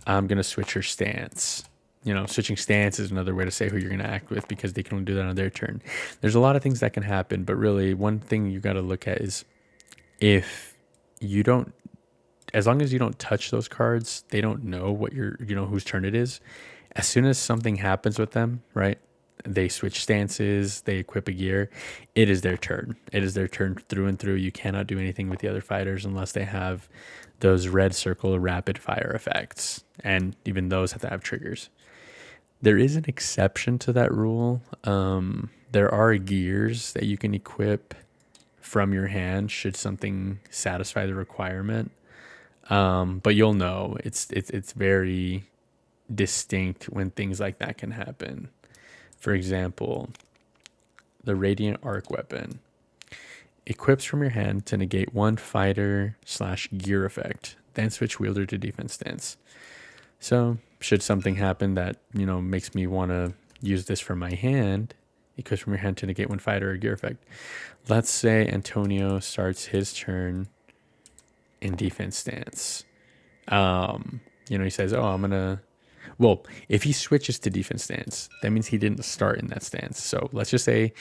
I'm going to switch her stance. You know, switching stance is another way to say who you're going to act with, because they can only do that on their turn. There's a lot of things that can happen, but really one thing you got to look at is if you don't, as long as you don't touch those cards, they don't know what whose turn it is. As soon as something happens with them, right? They switch stances, they equip a gear, it is their turn. It is their turn through and through. You cannot do anything with the other fighters unless they have those red circle rapid fire effects. And even those have to have triggers. There is an exception to that rule. There are gears that you can equip from your hand should something satisfy the requirement. But you'll know it's very distinct when things like that can happen. For example, the Radiant Arc weapon equips from your hand to negate one fighter/gear effect, then switch wielder to defense stance. So should something happen that, makes me want to use this from my hand, equips from your hand to negate one fighter or gear effect. Let's say Antonio starts his turn in defense stance. He says, well, if he switches to defense stance, that means he didn't start in that stance. So let's just say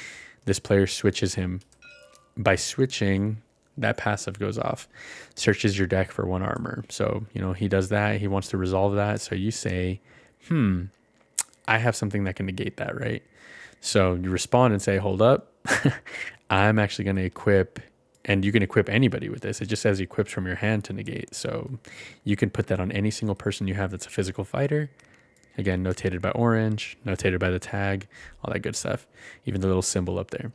this player switches him. By switching, that passive goes off, searches your deck for 1 armor. So, he does that. He wants to resolve that. So you say, I have something that can negate that, right? So you respond and say, hold up. I'm actually going to equip, and you can equip anybody with this. It just says equips from your hand to negate. So you can put that on any single person you have that's a physical fighter. Again, notated by orange, notated by the tag, all that good stuff. Even the little symbol up there.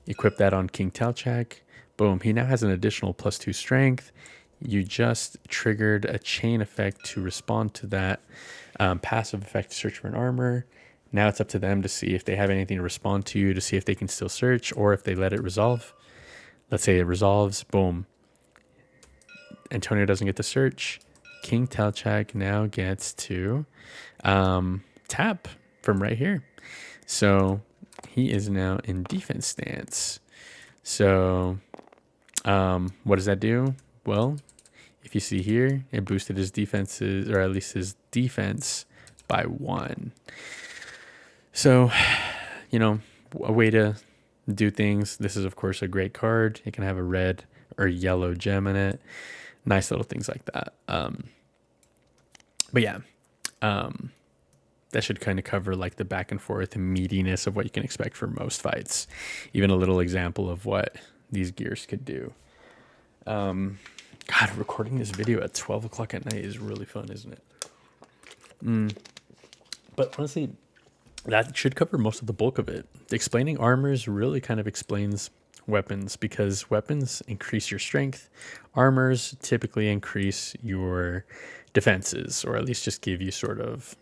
Equip that on King Telchak. Boom. He now has an additional +2 strength. You just triggered a chain effect to respond to that passive effect, search for an armor. Now it's up to them to see if they have anything to respond to, to see if they can still search, or if they let it resolve. Let's say it resolves. Boom. Antonio doesn't get to search. King Telchak now gets to tap from right here. So he is now in defense stance. So what does that do? Well, if you see here, it boosted his defenses, or at least his defense, by 1. So, a way to do things. This is, of course, a great card. It can have a red or yellow gem in it. Nice little things like that. But yeah, that should kind of cover like the back and forth meatiness of what you can expect for most fights. Even a little example of what these gears could do. God, recording this video at 12 o'clock at night is really fun, isn't it? But honestly, that should cover most of the bulk of it. Explaining armors really kind of explains weapons, because weapons increase your strength. Armors typically increase your defenses, or at least just give you sort of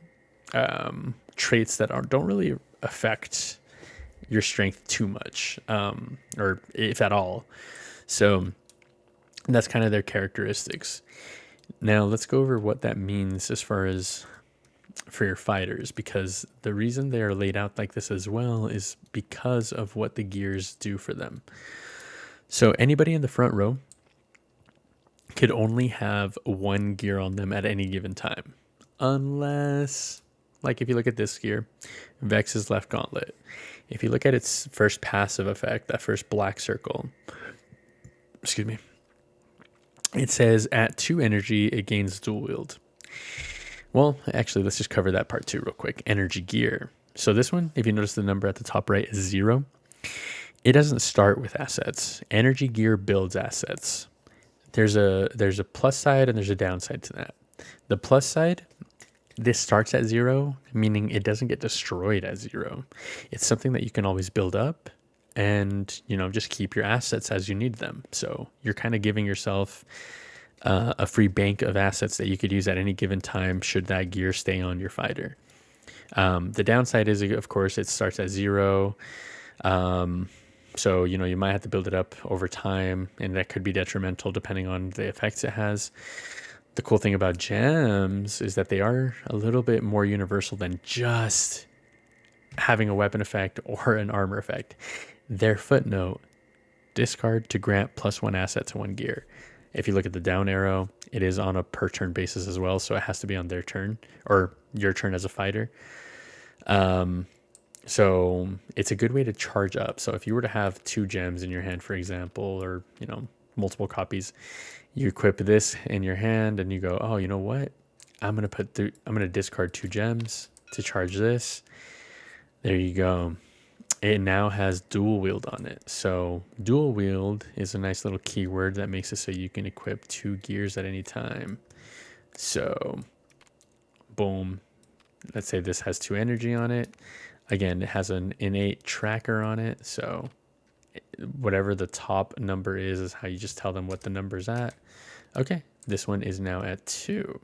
traits that don't really affect your strength too much, or if at all. So that's kind of their characteristics. Now let's go over what that means as far as for your fighters, because the reason they are laid out like this as well is because of what the gears do for them. So anybody in the front row could only have 1 gear on them at any given time, unless, like if you look at this gear, Vex's Left Gauntlet. If you look at its first passive effect, that first black circle, it says at 2 energy, it gains dual wield. Well, actually, let's just cover that part too real quick. Energy gear. So this one, if you notice the number at the top right is 0. It doesn't start with assets. Energy gear builds assets. There's a plus side and there's a downside to that. The plus side, this starts at 0, meaning it doesn't get destroyed at 0. It's something that you can always build up and, just keep your assets as you need them. So you're kind of giving yourself a free bank of assets that you could use at any given time should that gear stay on your fighter. The downside is, of course, it starts at 0. So, you might have to build it up over time, and that could be detrimental depending on the effects it has. The cool thing about gems is that they are a little bit more universal than just having a weapon effect or an armor effect. Their footnote: discard to grant +1 asset to 1 gear. If you look at the down arrow, it is on a per turn basis as well, so it has to be on their turn or your turn as a fighter. So it's a good way to charge up. So if you were to have 2 gems in your hand, for example, or multiple copies, you equip this in your hand and you go, oh, you know what? I'm gonna discard 2 gems to charge this. There you go. It now has dual wield on it. So dual wield is a nice little keyword that makes it so you can equip 2 gears at any time. So boom. Let's say this has 2 energy on it. Again, it has an innate tracker on it. So whatever the top number is how you just tell them what the number's at. Okay, this one is now at 2.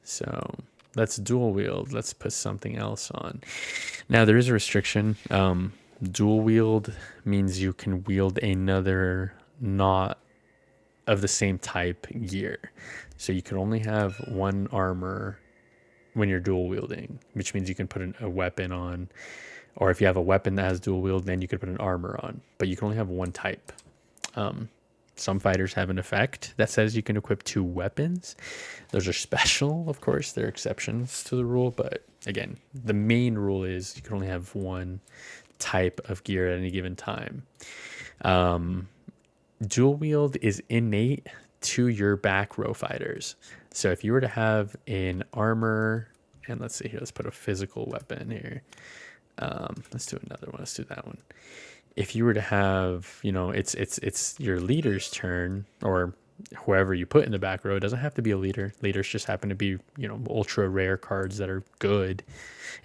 So let's dual wield. Let's put something else on. Now there is a restriction. Dual wield means you can wield another not of the same type gear. So you can only have 1 armor when you're dual wielding, which means you can put a weapon on, or if you have a weapon that has dual wield, then you could put an armor on, but you can only have 1 type. Some fighters have an effect that says you can equip 2 weapons. Those are special, of course. They're exceptions to the rule, but again, the main rule is you can only have 1 type of gear at any given time. Dual wield is innate to your back row fighters. So if you were to have an armor, and let's see here, let's put a physical weapon here. Let's do another one. Let's do that one. If you were to have, it's your leader's turn, or whoever you put in the back row. It doesn't have to be a leader. Leaders just happen to be, ultra rare cards that are good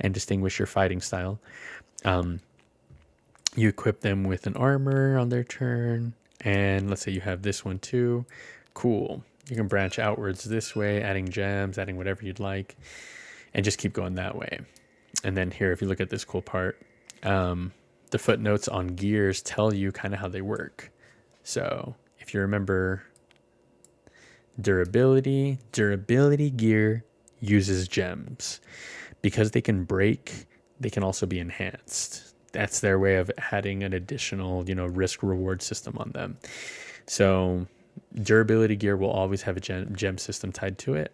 and distinguish your fighting style. You equip them with an armor on their turn, and let's say you have this one too. Cool. You can branch outwards this way, adding gems, adding whatever you'd like, and just keep going that way. And then here, if you look at this cool part, the footnotes on gears tell you kind of how they work. So if you remember, durability gear uses gems. Because they can break, they can also be enhanced. That's their way of adding an additional, risk reward system on them. So durability gear will always have a gem system tied to it.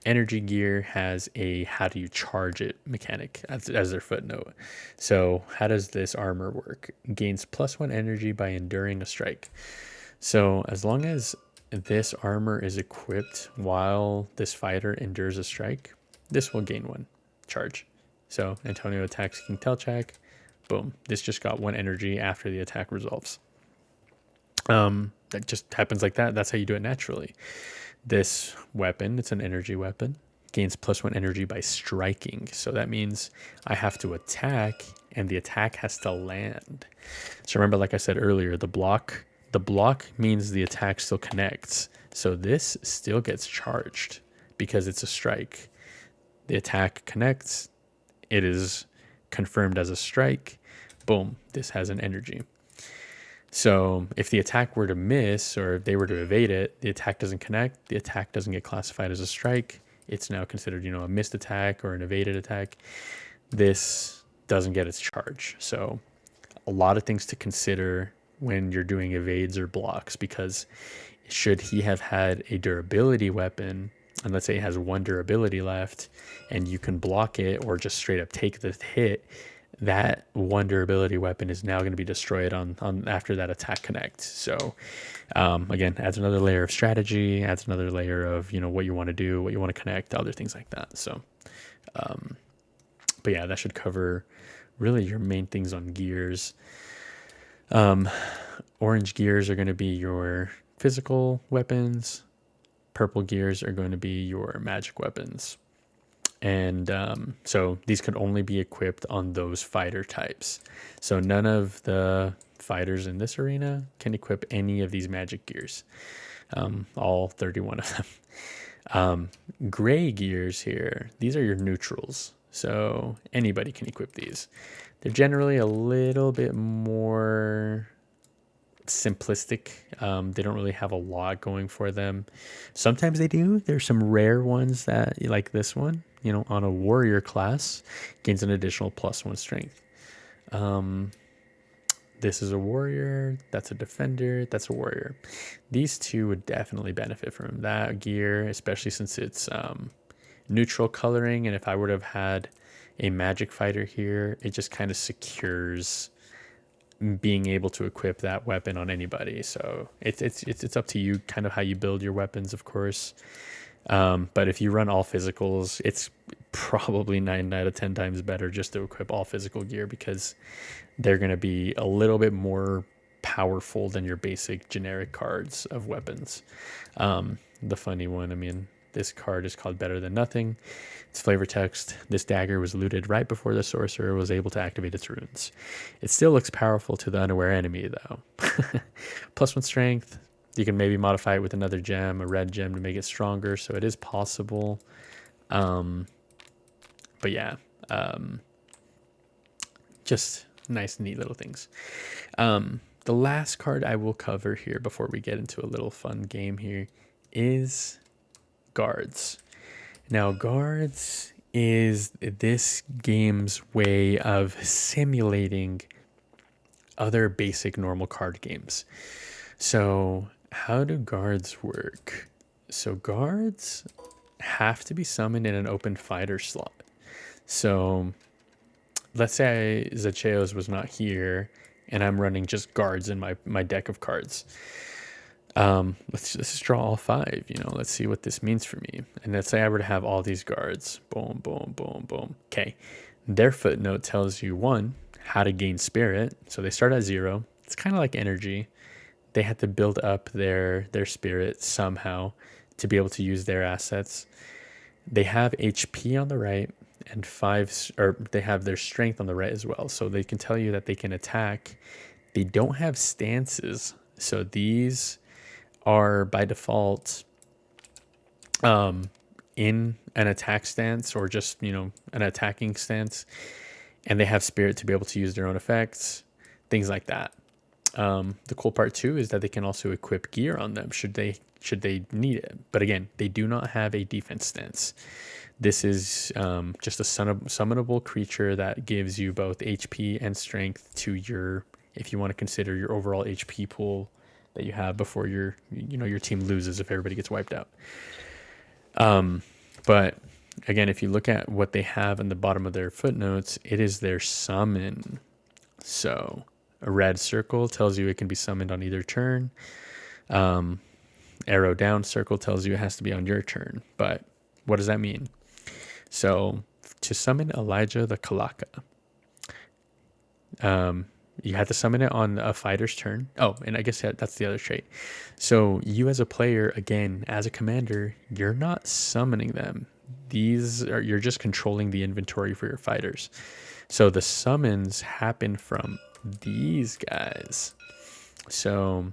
Energy gear has a how do you charge it mechanic as their footnote. So how does this armor work? Gains +1 energy by enduring a strike. So as long as this armor is equipped while this fighter endures a strike, this will gain 1 charge. So Antonio attacks King Telchak. Boom. This just got 1 energy after the attack resolves. That just happens like that. That's how you do it naturally. This weapon, it's an energy weapon, gains +1 energy by striking. So that means I have to attack, and the attack has to land. So remember, like I said earlier, the block means the attack still connects. So this still gets charged because it's a strike. The attack connects. It is confirmed as a strike. Boom, this has an energy. So if the attack were to miss, or if they were to evade it, the attack doesn't connect, the attack doesn't get classified as a strike. It's now considered, a missed attack or an evaded attack. This doesn't get its charge. So a lot of things to consider when you're doing evades or blocks, because should he have had a durability weapon, and let's say it has 1 durability left, and you can block it or just straight up take the hit, that 1 durability weapon is now going to be destroyed on after that attack connects. So again, adds another layer of strategy, adds another layer of what you want to do, what you want to connect, other things like that. So but yeah, that should cover really your main things on gears. Orange gears are going to be your physical weapons. Purple gears are going to be your magic weapons. And so these could only be equipped on those fighter types. So none of the fighters in this arena can equip any of these magic gears, all 31 of them. Gray gears here, these are your neutrals. So anybody can equip these. They're generally a little bit more simplistic. They don't really have a lot going for them. Sometimes they do. There's some rare ones that, like this one, you know, on a warrior class, gains an additional +1 strength. This is a warrior, that's a defender, that's a warrior. These two would definitely benefit from that gear, especially since it's neutral coloring. And if I would have had a magic fighter here, it just kind of secures being able to equip that weapon on anybody. So it's up to you kind of how you build your weapons, of course. But if you run all physicals, it's probably 9 out of 10 times better just to equip all physical gear, because they're going to be a little bit more powerful than your basic generic cards of weapons. The funny one, I mean, this card is called Better Than Nothing. It's flavor text. This dagger was looted right before the sorcerer was able to activate its runes. It still looks powerful to the unaware enemy, though. +1 strength. You can maybe modify it with another gem, a red gem, to make it stronger, so it is possible. But yeah, just nice, neat little things. The last card I will cover here before we get into a little fun game here is guards. Now, guards is this game's way of simulating other basic normal card games. So how do guards work? So guards have to be summoned in an open fighter slot. So let's say Zacheos was not here and I'm running just guards in my deck of cards. Let's just draw all 5, you know, let's see what this means for me. And let's say I were to have all these guards. Boom, boom, boom, boom. Okay. Their footnote tells you, 1, how to gain spirit. So they start at 0. It's kind of like energy. They had to build up their spirit somehow to be able to use their assets. They have HP on the right and 5, or they have their strength on the right as well. So they can tell you that they can attack. They don't have stances. So these are by default in an attack stance, or just, you know, an attacking stance, and they have spirit to be able to use their own effects, things like that. The cool part too is that they can also equip gear on them should they need it. But again, they do not have a defense stance. This is just a summonable creature that gives you both HP and strength to your, if you want to consider your overall HP pool that you have before your team loses, if everybody gets wiped out. But again, if you look at what they have in the bottom of their footnotes, it is their summon. So a red circle tells you it can be summoned on either turn. Arrow down circle tells you it has to be on your turn. But what does that mean? So to summon Elijah the Kalaka, you have to summon it on a fighter's turn. Oh, and I guess that's the other trait. So you as a player, again, as a commander, you're not summoning them. You're just controlling the inventory for your fighters. So the summons happen from these guys. So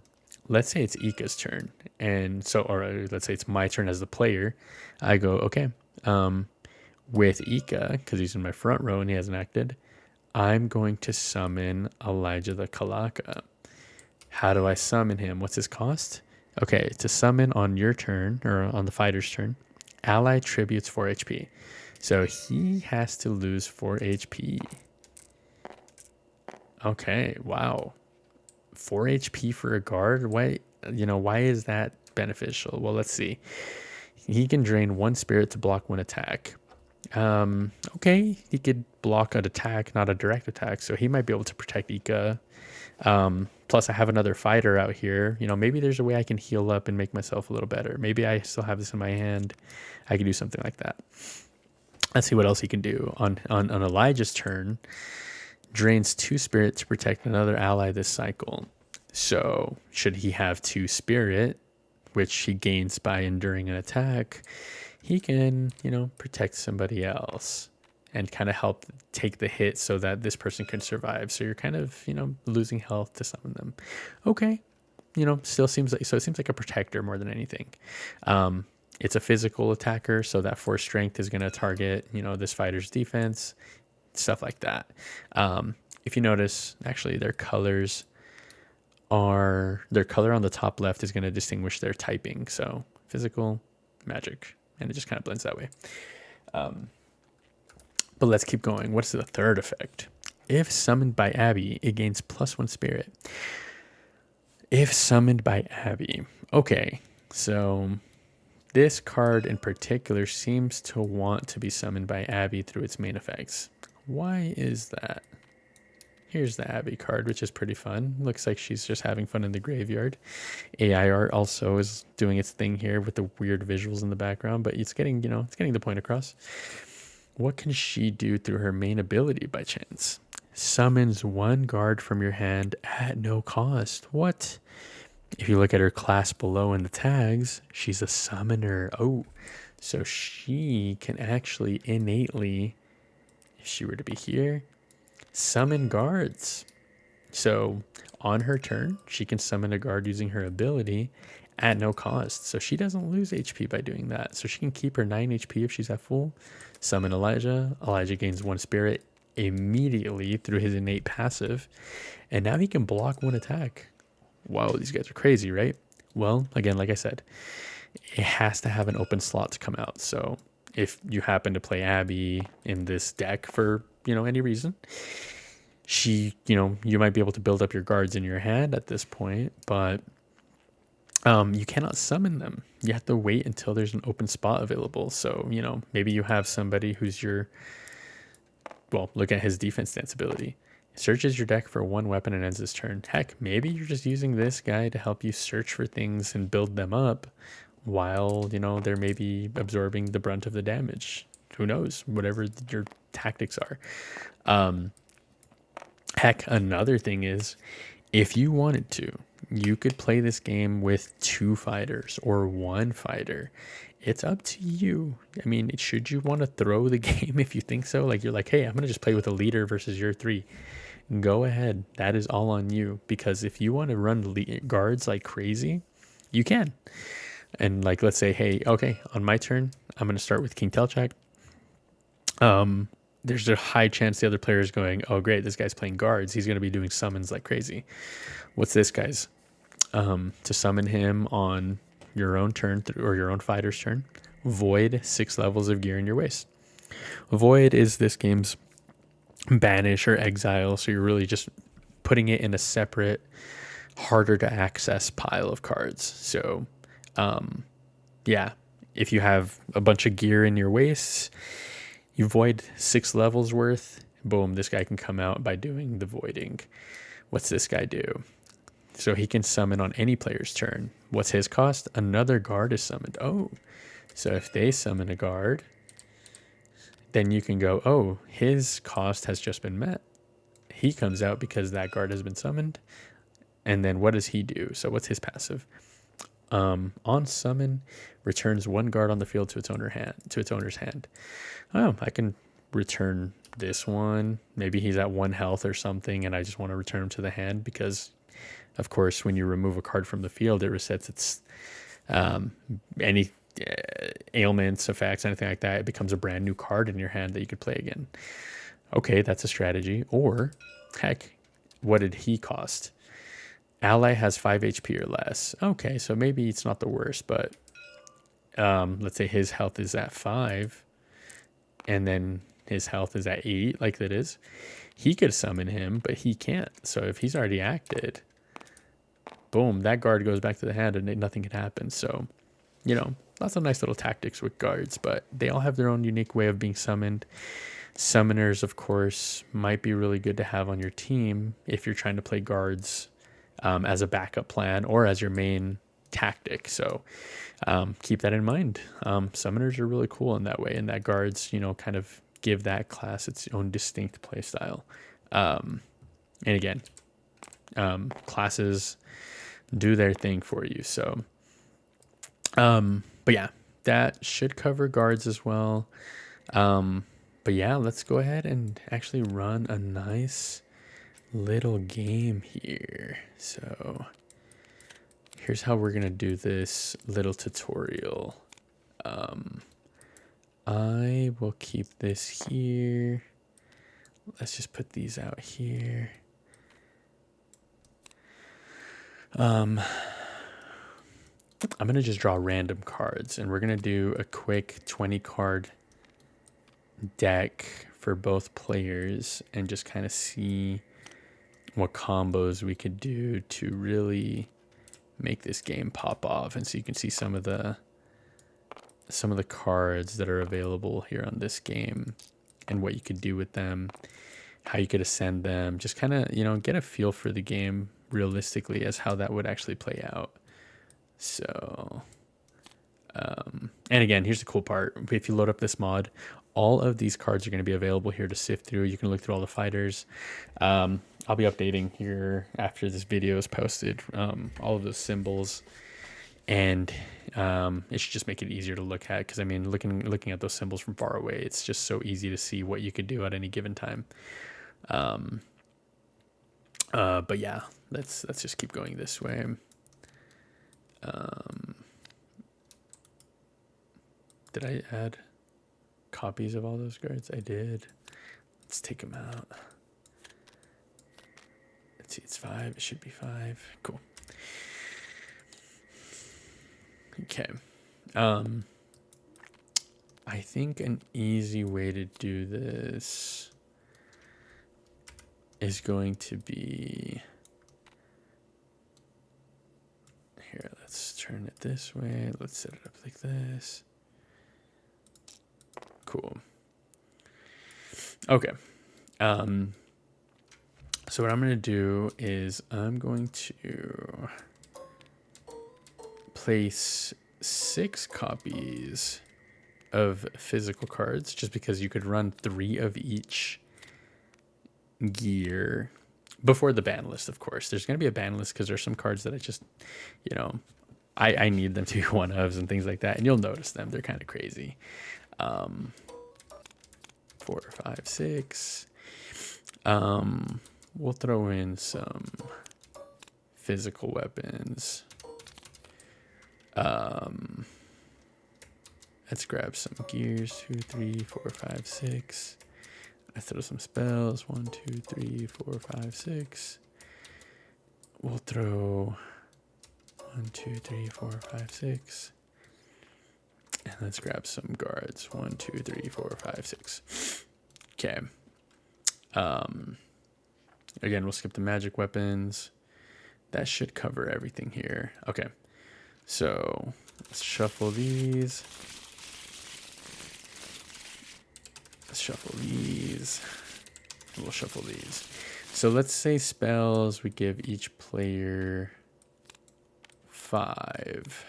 let's say it's Ika's turn. Or let's say it's my turn as the player. I go, okay, with Ika, because he's in my front row and he hasn't acted, I'm going to summon Elijah the Kalaka. How do I summon him? What's his cost? Okay, to summon on your turn, or on the fighter's turn, ally tributes 4 HP. So he has to lose 4 HP. Okay, wow. 4 HP for a guard? Why is that beneficial? Well, let's see. He can drain 1 spirit to block 1 attack. Okay, he could block an attack, not a direct attack, so he might be able to protect Ika. Plus I have another fighter out here. You know, maybe there's a way I can heal up and make myself a little better. Maybe I still have this in my hand. I can do something like that. Let's see what else he can do. On Elijah's turn, drains 2 spirit to protect another ally this cycle. So should he have 2 spirit, which he gains by enduring an attack, he can, protect somebody else and kind of help take the hit so that this person can survive. So you're kind of, losing health to summon them. Okay. Still seems like a protector more than anything. It's a physical attacker, so that 4 strength is going to target, this fighter's defense, stuff like that. If you notice, actually their colors their color on the top left is going to distinguish their typing. So physical, magic, and it just kind of blends that way. But let's keep going. What's the third effect? If summoned by Abby, it gains +1 spirit. If summoned by Abby. Okay, so this card in particular seems to want to be summoned by Abby through its main effects. Why is that? Here's the Abby card, which is pretty fun. Looks like she's just having fun in the graveyard. AI art also is doing its thing here with the weird visuals in the background, but it's getting, it's getting the point across. What can she do through her main ability by chance? Summons 1 guard from your hand at no cost. What? If you look at her class below in the tags, she's a summoner. Oh, so she can actually innately, if she were to be here, summon guards. So on her turn, she can summon a guard using her ability at no cost. So she doesn't lose HP by doing that. So she can keep her 9 HP if she's at full. Summon Elijah. Elijah gains 1 spirit immediately through his innate passive. And now he can block 1 attack. Wow, these guys are crazy, right? Well, again, like I said, it has to have an open slot to come out. So if you happen to play Abby in this deck for, any reason, you might be able to build up your guards in your hand at this point, but you cannot summon them. You have to wait until there's an open spot available. So, maybe you have somebody who's look at his defense stance ability. Searches your deck for 1 weapon and ends his turn. Heck, maybe you're just using this guy to help you search for things and build them up while, they're maybe absorbing the brunt of the damage. Who knows? Whatever your tactics are. Heck, another thing is, if you wanted to, you could play this game with 2 fighters or 1 fighter. It's up to you. I mean, should you want to throw the game if you think so? Like, you're like, hey, I'm going to just play with a leader versus your 3. Go ahead. That is all on you. Because if you want to run guards like crazy, you can. And like, let's say, hey, okay, on my turn, I'm going to start with King Telchak. There's a high chance the other player is going, oh, great, this guy's playing guards. He's going to be doing summons like crazy. What's this guy's? To summon him on your own turn or your own fighter's turn, void 6 levels of gear in your waist. Void is this game's banish or exile, so you're really just putting it in a separate, harder to access pile of cards. So, yeah, if you have a bunch of gear in your waist, you void 6 levels worth, boom, this guy can come out by doing the voiding. What's this guy do? So he can summon on any player's turn. What's his cost? Another guard is summoned. Oh, so if they summon a guard, then you can go, oh, his cost has just been met. He comes out because that guard has been summoned. And then what does he do? So what's his passive? On summon, returns 1 guard on the field to its owner's hand. Oh, I can return this one. Maybe he's at 1 health or something, and I just want to return him to the hand because, of course, when you remove a card from the field, it resets its any ailments, effects, anything like that. It becomes a brand new card in your hand that you could play again. Okay, that's a strategy. Or, heck, what did he cost? Ally has 5 HP or less. Okay, so maybe it's not the worst, but let's say his health is at 5, and then his health is at 8, like that is. He could summon him, but he can't. So if he's already acted, boom, that guard goes back to the hand and nothing can happen. So, lots of nice little tactics with guards, but they all have their own unique way of being summoned. Summoners, of course, might be really good to have on your team if you're trying to play guards as a backup plan or as your main tactic. So keep that in mind. Summoners are really cool in that way, and that guards, kind of give that class its own distinct play style. And again, classes do their thing for you. So, but yeah, that should cover guards as well. But yeah, let's go ahead and actually run a nice little game here. So here's how we're gonna do this little tutorial. I will keep this here. Let's just put these out here. I'm going to just draw random cards, and we're going to do a quick 20 card deck for both players and just kind of see what combos we could do to really make this game pop off. And so you can see some of the cards that are available here on this game and what you could do with them, how you could ascend them, just kind of, get a feel for the game realistically as how that would actually play out. So, and again, here's the cool part. If you load up this mod, all of these cards are going to be available here to sift through. You can look through all the fighters. I'll be updating here after this video is posted, all of those symbols, and it should just make it easier to look at, because I mean, looking at those symbols from far away, it's just so easy to see what you could do at any given time. But yeah, let's just keep going this way. Did I add copies of all those cards? I did. Let's take them out. Let's see, it's 5. It should be 5. Cool. Okay. I think an easy way to do this is going to be here. Let's turn it this way. Let's set it up like this. Cool. Okay. So what I'm going to do is I'm going to place 6 copies of physical cards, just because you could run 3 of each gear before the ban list. Of course, there's going to be a ban list because there's some cards that I just, I need them to be one ofs and things like that, and you'll notice them. They're kind of crazy. 4, 5, 6. We'll throw in some physical weapons. Let's grab some gears. 2, 3, 4, 5, 6. I throw some spells. 1, 2, 3, 4, 5, 6. We'll throw 1, 2, 3, 4, 5, 6. And let's grab some guards. 1, 2, 3, 4, 5, 6. Okay. Again, we'll skip the magic weapons. That should cover everything here. Okay. So let's shuffle these. Let's shuffle these. And we'll shuffle these. So let's say spells, we give each player 5.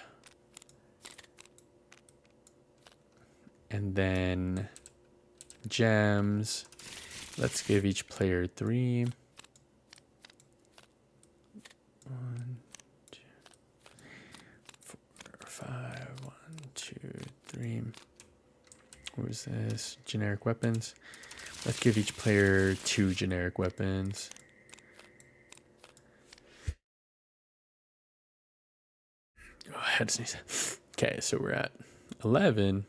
And then gems, let's give each player 3. 1, 2, 4, 5. 1, 2, 3. What was this? Generic weapons. Let's give each player 2 generic weapons. Oh, I had to sneeze. Okay, so we're at 11.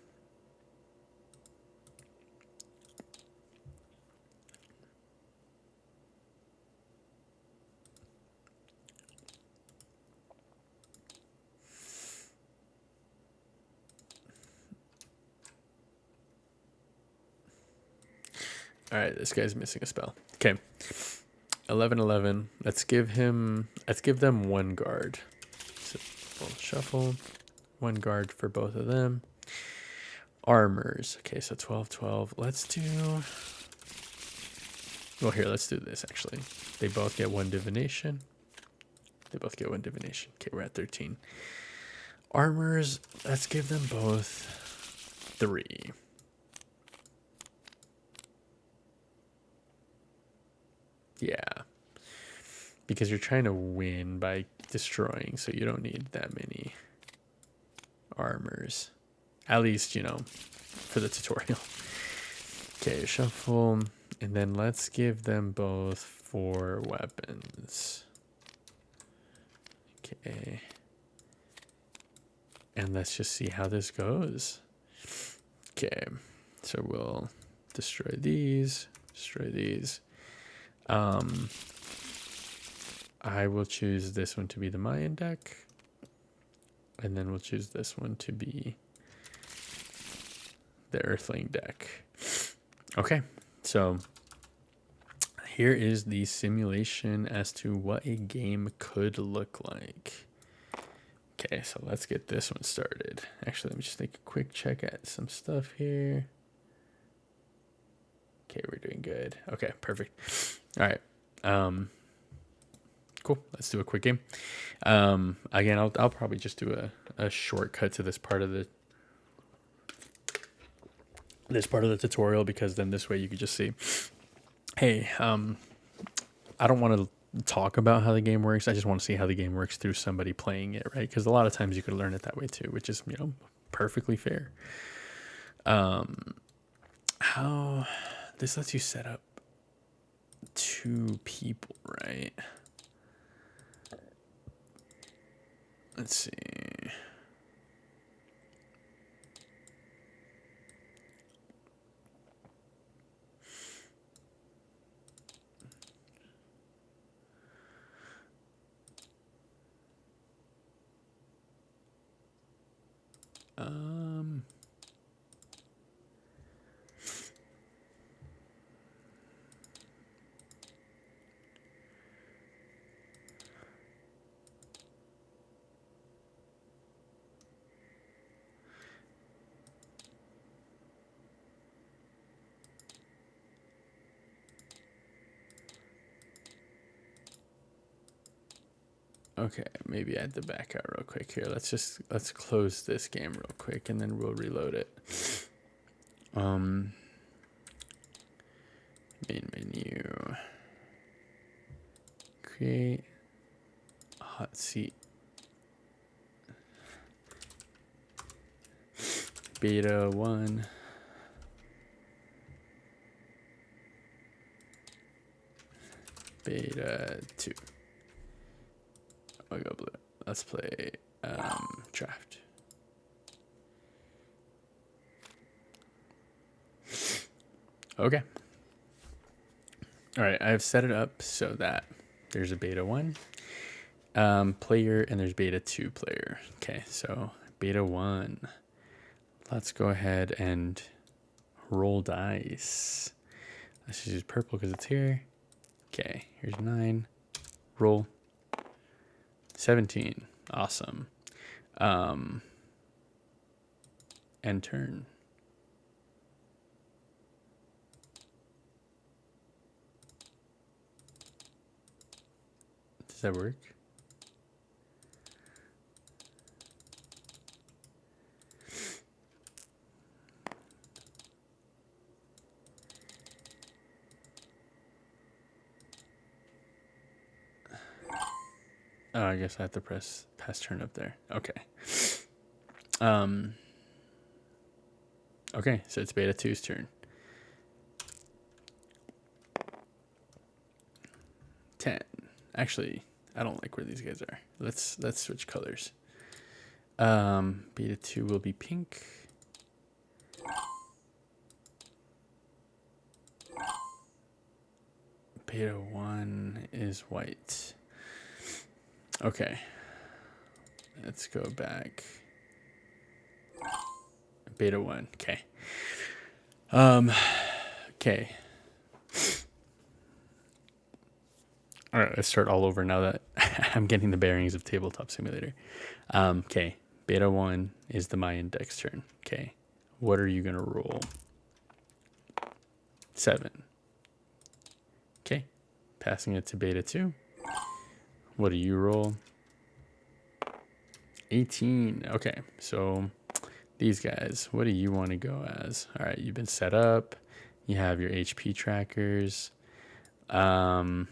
All right, this guy's missing a spell. Okay. 11, 11. Let's give them 1 guard. So we'll shuffle 1 guard for both of them. Armors. Okay, so 12, 12. Let's do, well, here, let's do this actually. They both get 1 divination. They both get 1 divination. Okay, we're at 13. Armors, let's give them both 3. Yeah, because you're trying to win by destroying, so you don't need that many armors, at least, for the tutorial. Okay, shuffle, and then let's give them both 4 weapons. Okay, and let's just see how this goes. Okay, so we'll destroy these. I will choose this one to be the Mayan deck. And then we'll choose this one to be the Earthling deck. Okay, so here is the simulation as to what a game could look like. Okay, so let's get this one started. Actually, let me just take a quick check at some stuff here. Okay, we're doing good. Okay, perfect. All right. Cool. Let's do a quick game. Again, I'll probably just do a shortcut to this part of the tutorial, because then this way you could just see, hey, I don't want to talk about how the game works. I just want to see how the game works through somebody playing it, right? Because a lot of times you could learn it that way too, which is, you know, perfectly fair. How this lets you set up 2 people, right? Let's see. Okay, maybe I had to back out real quick here. Let's close this game real quick and then we'll reload it. Main menu. Create a hot seat. Beta 1. Beta 2. I'll go blue. Let's play draft. Okay. All right, I've set it up so that there's a beta 1 player and there's beta 2 player. Okay, so beta 1. Let's go ahead and roll dice. Let's just use purple because it's here. Okay, here's 9. Roll. 17. Awesome. End turn. Does that work? Oh, I guess I have to press pass turn up there. Okay. Okay, so it's beta 2's turn. 10. Actually, I don't like where these guys are. Let's switch colors. Beta 2 will be pink. Beta 1 is white. Okay. Let's go back. Beta 1. Okay. Okay. All right, let's start all over now that I'm getting the bearings of Tabletop Simulator. Okay. Beta 1 is the Mayan deck's turn. Okay. What are you going to roll? 7. Okay. Passing it to beta 2. What do you roll? 18. Okay. So these guys, what do you want to go as? All right. You've been set up. You have your HP trackers. I'm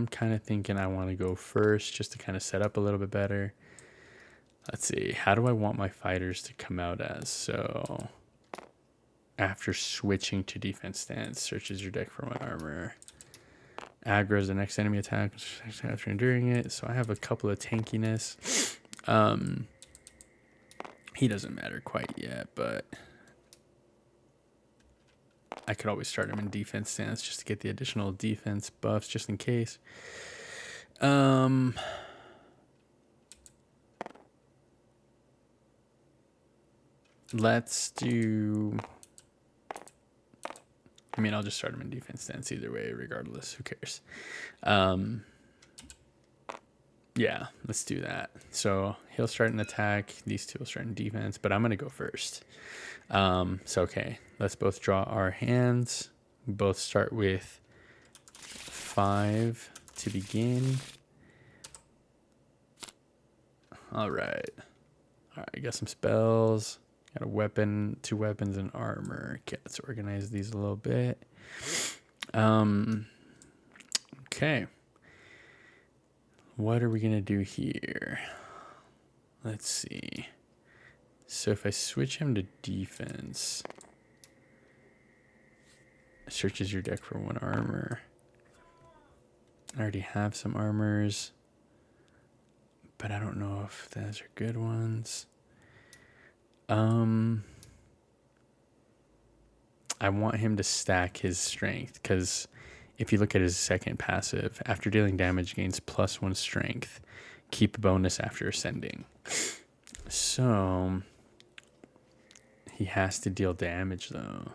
kind of thinking I want to go first just to kind of set up a little bit better. Let's see. How do I want my fighters to come out as? So after switching to defense stance, searches your deck for one armor. Aggro's the next enemy attack after enduring it. So I have a couple of tankiness. He doesn't matter quite yet, but I could always start him in defense stance just to get the additional defense buffs just in case. Let's do... I mean, I'll just start him in defense stance either way, regardless. Who cares? Yeah, let's do that. So he'll start an attack. These two will start in defense, but I'm going to go first. So, okay, let's both draw our hands. We both start with 5 to begin. All right. All right, I got some spells. Got a weapon, 2 weapons, and armor. Okay, let's organize these a little bit. Okay. What are we going to do here? Let's see. So if I switch him to defense, searches your deck for 1 armor. I already have some armors, but I don't know if those are good ones. I want him to stack his strength, because if you look at his second passive, after dealing damage, gains +1 strength. Keep bonus after ascending. So he has to deal damage though,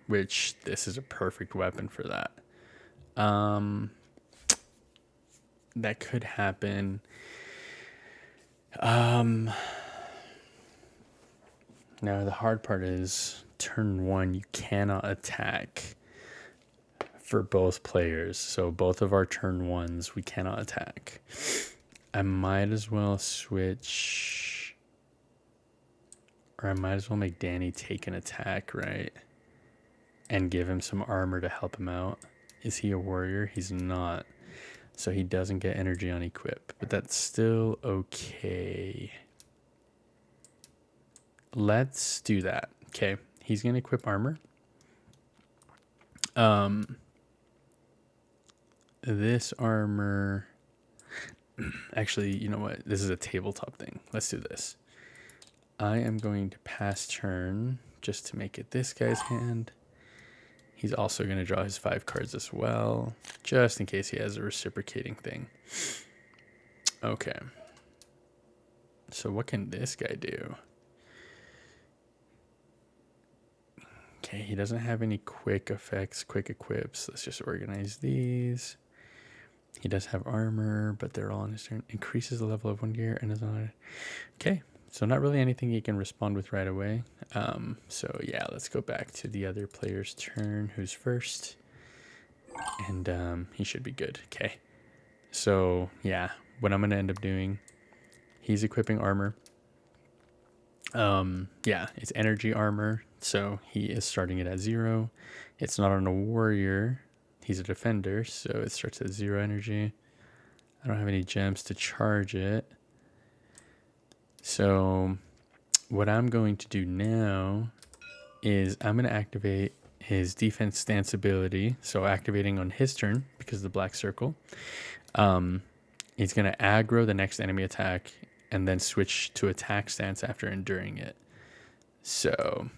which this is a perfect weapon for that. That could happen. Now the hard part is turn 1, you cannot attack for both players. So both of our turn 1s, we cannot attack. I might as well switch, or I might as well make Danny take an attack, right? And give him some armor to help him out. Is he a warrior? He's not. So he doesn't get energy on equip, but that's still okay. Let's do that. Okay, he's going to equip armor. This armor... Actually, you know what? This is a tabletop thing. Let's do this. I am going to pass turn just to make it this guy's hand. He's also going to draw his 5 cards as well, just in case he has a reciprocating thing. Okay. So what can this guy do? Okay, he doesn't have any quick effects, quick equips. Let's just organize these. He does have armor, but they're all on his turn. Increases the level of 1 gear and is on. Okay, so not really anything he can respond with right away. So yeah, let's go back to the other player's turn, who's first. And he should be good. Okay, so yeah, what I'm going to end up doing, he's equipping armor. Yeah, it's energy armor, so he is starting it at 0. It's not on a warrior. He's a defender, so it starts at 0 energy. I don't have any gems to charge it. So what I'm going to do now is I'm going to activate his defense stance ability. So activating on his turn, because of the black circle. He's going to aggro the next enemy attack and then switch to attack stance after enduring it. So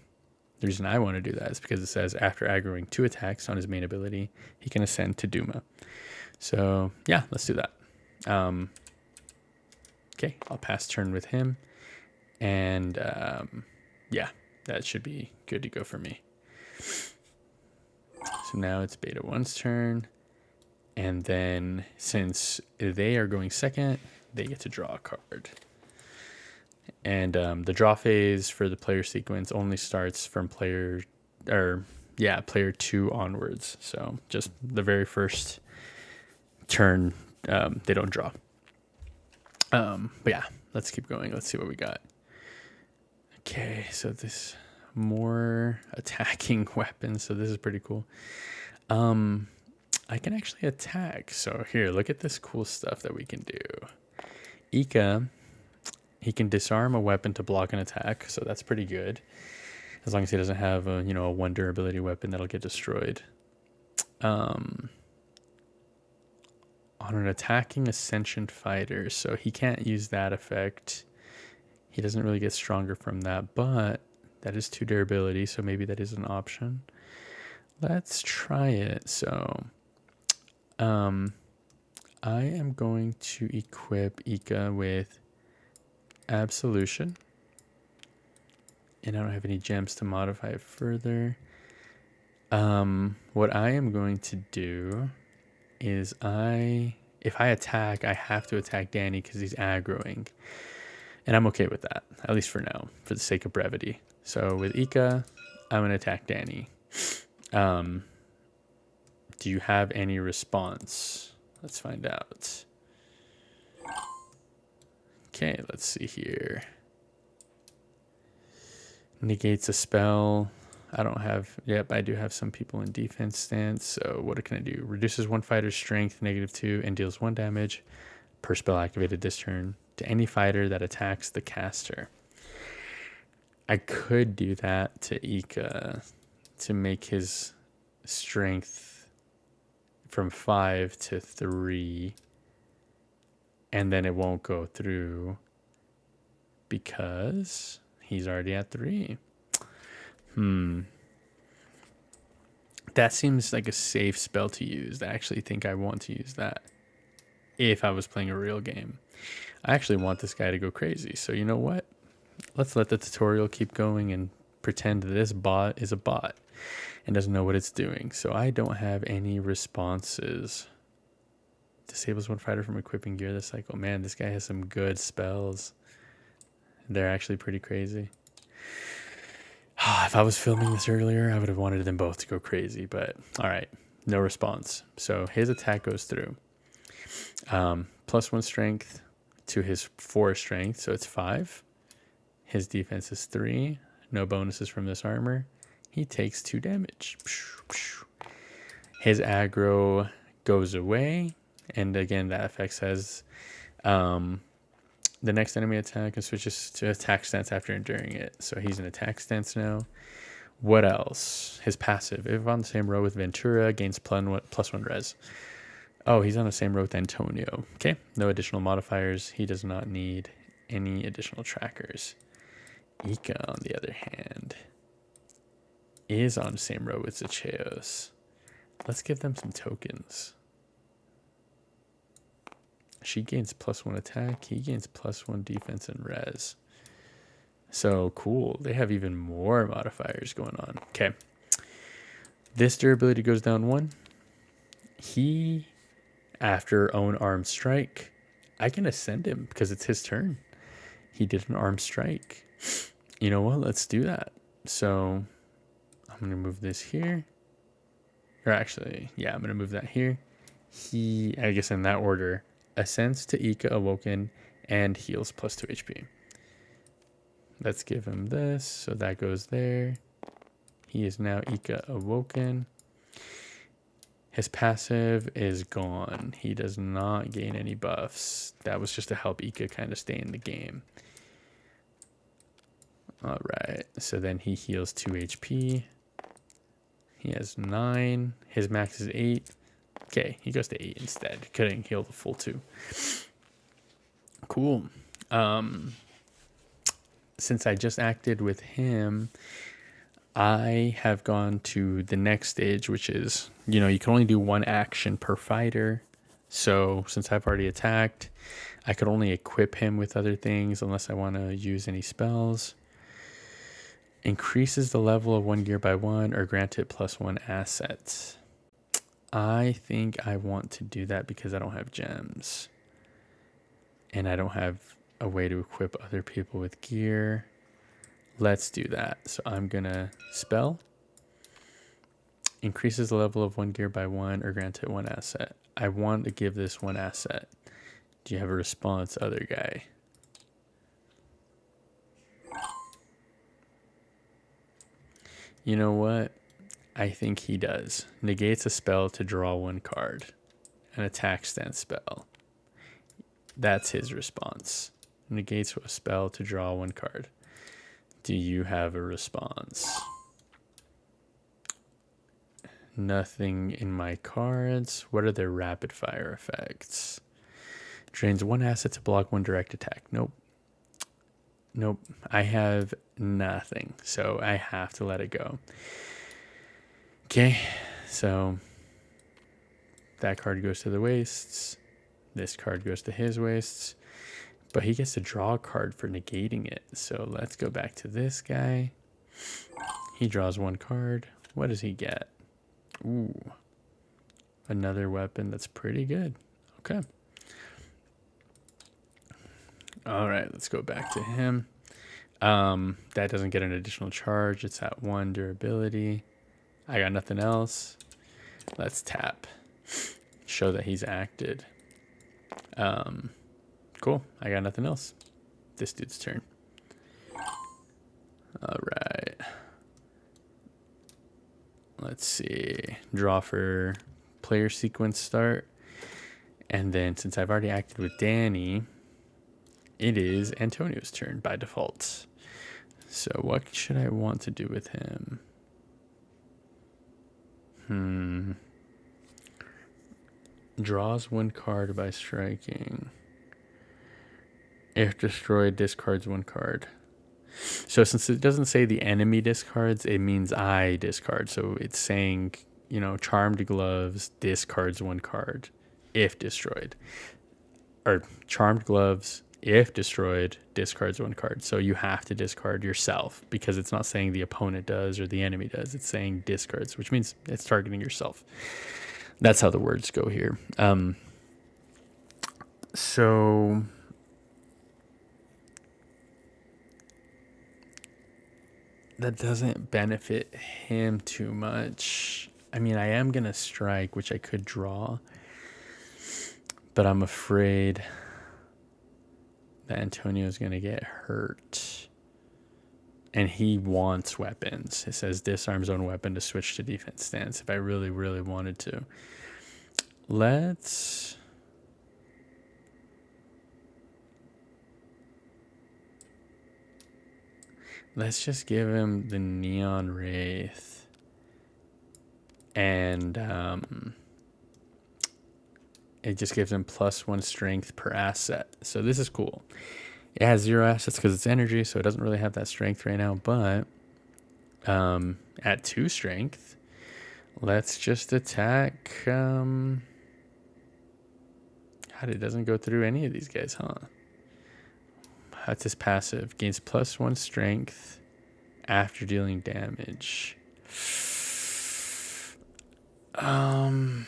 the reason I want to do that is because it says after aggroing 2 attacks on his main ability, he can ascend to Duma. So yeah, let's do that. Okay, I'll pass turn with him. And yeah, that should be good to go for me. So now it's Beta 1's turn. And then since they are going second, they get to draw a card. And the draw phase for the player sequence only starts from player 2 onwards. So just the very first turn, they don't draw. But yeah, let's keep going. Let's see what we got. Okay, so this more attacking weapons. So this is pretty cool. I can actually attack. So here, look at this cool stuff that we can do. Ika, he can disarm a weapon to block an attack, so that's pretty good. As long as he doesn't have a 1 durability weapon that'll get destroyed. On an attacking Ascension fighter, so he can't use that effect. He doesn't really get stronger from that, but that is 2 durability, so maybe that is an option. Let's try it. So I am going to equip Ika with Absolution. And I don't have any gems to modify it further. What I am going to do is if I attack, I have to attack Danny because he's aggroing. And I'm okay with that, at least for now, for the sake of brevity. So with Ika, I'm going to attack Danny. Do you have any response? Let's find out. Okay, let's see here. Negates a spell. I don't have, yep, I do have some people in defense stance. So what can I do? Reduces one fighter's strength, -2, and deals 1 damage per spell activated this turn to any fighter that attacks the caster. I could do that to Ika to make his strength from 5 to 3, and then it won't go through because he's already at 3. That seems like a safe spell to use. I actually think I want to use that if I was playing a real game. I actually want this guy to go crazy. So you know what? Let's let the tutorial keep going and pretend that this bot is a bot and doesn't know what it's doing. So I don't have any responses. Disables one fighter from equipping gear this cycle. Man, this guy has some good spells. They're actually pretty crazy. If I was filming this earlier, I would have wanted them both to go crazy, but all right, no response. So his attack goes through. +1 strength to his 4 strength, so it's 5. His defense is 3. No bonuses from this armor. He takes 2 damage. His aggro goes away, and again, that effect says the next enemy attack and switches to attack stance after enduring it. So he's in attack stance now. What else? His passive. If on the same row with Ventura, gains +1 res. Oh, he's on the same row with Antonio. Okay, no additional modifiers. He does not need any additional trackers. Ika, on the other hand, is on the same row with Zacheos. Let's give them some tokens. She gains +1 attack. He gains +1 defense and res. So cool. They have even more modifiers going on. Okay. This durability goes down 1. He, after own arm strike, I can ascend him because it's his turn. He did an arm strike. You know what? Let's do that. So I'm going to move this here. Or actually, yeah, I'm going to move that here. He, I guess in that order, ascends to Ika Awoken and heals +2 HP. Let's give him this. So that goes there. He is now Ika Awoken. His passive is gone. He does not gain any buffs. That was just to help Ika kind of stay in the game. All right. So then he heals 2 HP. He has 9. His max is 8. Okay, he goes to 8 instead. Couldn't heal the full 2. Cool. Since I just acted with him, I have gone to the next stage, which is, you know, you can only do 1 action per fighter. So since I've already attacked, I could only equip him with other things unless I want to use any spells. Increases the level of 1 gear by 1 or grant it +1 assets. I think I want to do that because I don't have gems. And I don't have a way to equip other people with gear. Let's do that. So I'm going to spell. Increases the level of 1 gear by 1 or grant it 1 asset. I want to give this 1 asset. Do you have a response, other guy? You know what? I think he does. Negates a spell to draw 1 card. An attack stance spell. That's his response. Negates a spell to draw 1 card. Do you have a response? Nothing in my cards. What are their rapid fire effects? Drains 1 asset to block 1 direct attack. Nope. Nope. I have nothing. So I have to let it go. Okay. So That card goes to the wastes. This card goes to his wastes. But he gets to draw a card for negating it. So let's go back to this guy. He draws one card. What does he get? Ooh. Another weapon that's pretty good. Okay. All right, let's go back to him. That doesn't get an additional charge. It's at 1 durability. I got nothing else. Let's tap. Show that he's acted. Cool. I got nothing else. This dude's turn. All right. Let's see. Draw for player sequence start. And then since I've already acted with Danny, it is Antonio's turn by default. So what should I want to do with him? Draws 1 card by striking. If destroyed, discards 1 card. So since it doesn't say the enemy discards, it means I discard. So it's saying, you know, Charmed Gloves discards 1 card if destroyed. Or Charmed Gloves, if destroyed, discards 1 card. So you have to discard yourself because it's not saying the opponent does or the enemy does. It's saying discards, which means it's targeting yourself. That's how the words go here. So that doesn't benefit him too much. I mean, I am going to strike, which I could draw, but I'm afraid that Antonio's going to get hurt. And he wants weapons. It says disarm zone weapon to switch to defense stance if I really, really wanted to. Let's just give him the Neon Wraith. And it just gives him +1 strength per asset. So this is cool. It has 0 assets because it's energy, so it doesn't really have that strength right now. But at 2 strength, let's just attack. It doesn't go through any of these guys, huh? That's his passive. Gains +1 strength after dealing damage. God,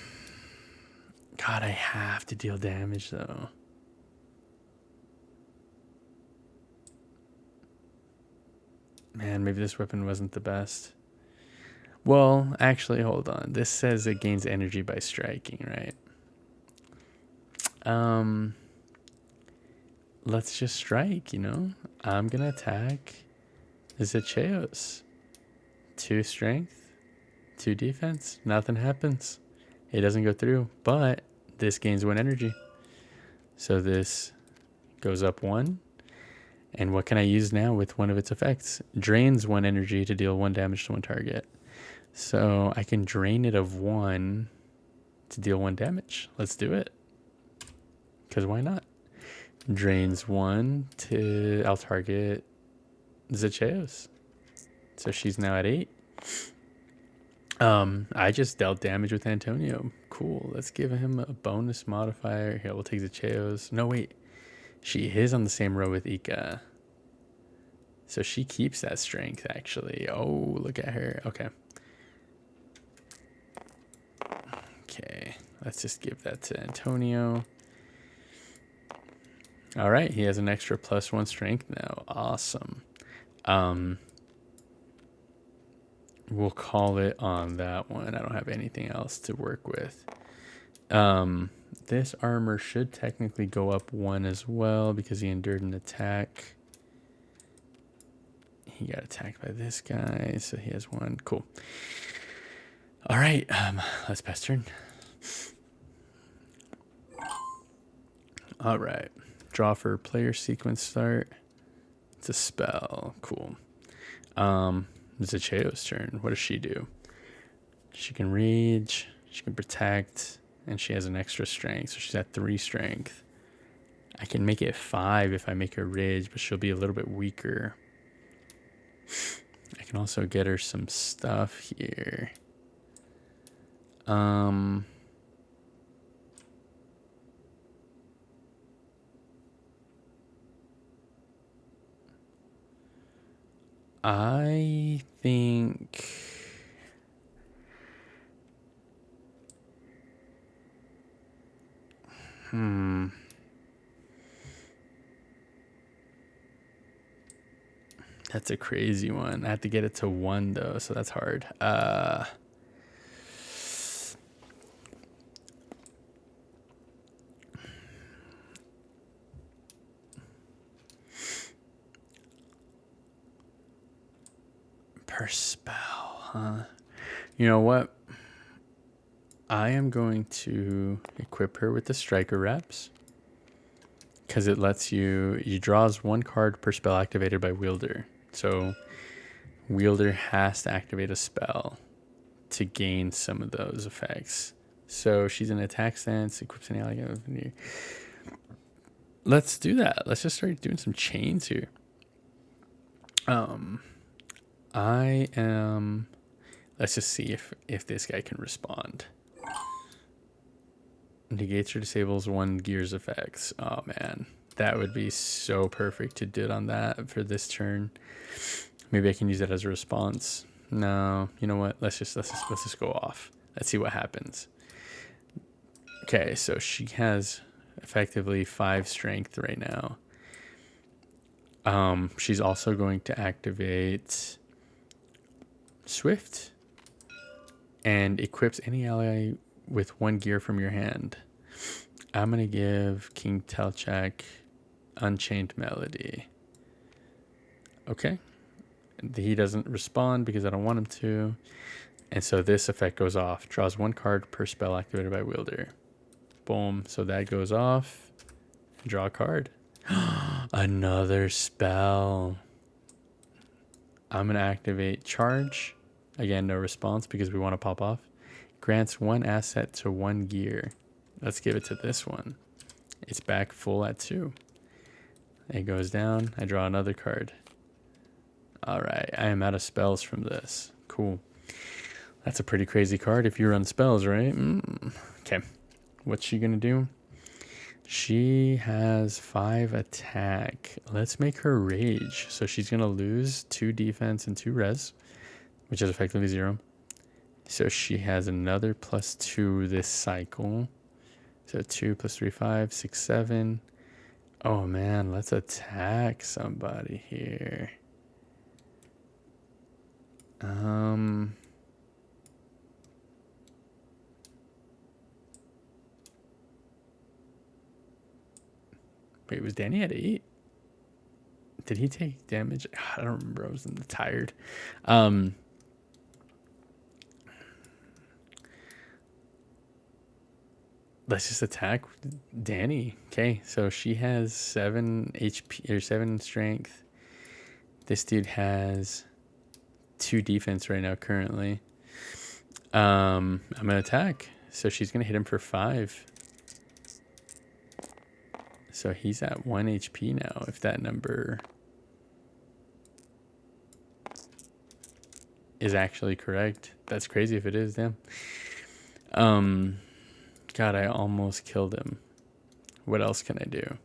I have to deal damage though. Man, maybe this weapon wasn't the best. Well, actually, hold on. This says it gains energy by striking, right? Let's just strike, you know? I'm gonna attack Zacheos. 2 strength, 2 defense. Nothing happens. It doesn't go through, but this gains 1 energy. So this goes up 1. And what can I use now with one of its effects? Drains 1 energy to deal 1 damage to 1 target. So I can drain it of 1 to deal 1 damage. Let's do it. Because why not? Drains 1 to... I'll target Zacheos. So she's now at 8. I just dealt damage with Antonio. Cool. Let's give him a bonus modifier. Here, we'll take Zacheos. No, wait. She is on the same row with Ika. So she keeps that strength, actually. Oh, look at her. Okay. Okay. Let's just give that to Antonio. All right. He has an extra +1 strength now. Awesome. We'll call it on that one. I don't have anything else to work with. This armor should technically go up 1 as well because he endured an attack. He got attacked by this guy, so he has 1. Cool. All right, let's pass turn. All right, draw for player sequence start. It's a spell. Cool. Zacheo's turn. What does she do? She can rage, she can protect, and she has an extra strength, so she's at 3 strength. I can make it 5 if I make her rage, but she'll be a little bit weaker. I can also get her some stuff here. I think that's a crazy one. I have to get it to 1 though, so that's hard. Per spell, huh? You know what? I am going to equip her with the striker reps because it lets you draws 1 card per spell activated by wielder. So wielder has to activate a spell to gain some of those effects. So she's in attack stance, equips an ally. Let's do that. Let's just start doing some chains here. Let's just see if this guy can respond. Negates or disables 1 gear's effects. Oh man, that would be so perfect to do it on that for this turn. Maybe I can use that as a response. No, you know what? Let's just go off. Let's see what happens. Okay, so she has effectively 5 strength right now. She's also going to activate Swift and equips any ally with 1 gear from your hand. I'm going to give King Telchak Unchained Melody. Okay. He doesn't respond because I don't want him to. And so this effect goes off. Draws 1 card per spell activated by wielder. Boom. So that goes off. Draw a card. Another spell. I'm going to activate Charge. Again, no response because we want to pop off. Grants 1 asset to 1 gear. Let's give it to this one. It's back full at 2. It goes down. I draw another card. All right. I am out of spells from this. Cool. That's a pretty crazy card if you run spells, right? Okay. What's she going to do? She has 5 attack. Let's make her rage. So she's going to lose 2 defense and 2 res, which is effectively 0. So she has another +2 this cycle. So 2 + 3, 5, 6, 7. Oh man, let's attack somebody here. Wait, was Danny at 8? Did he take damage? I don't remember. I was tired. Let's just attack Danny. Okay, so she has 7 HP or 7 strength. This dude has 2 defense right now currently. I'm gonna attack. So she's gonna hit him for 5. So he's at 1 HP now, if that number is actually correct. That's crazy if it is, damn. God, I almost killed him. What else can I do?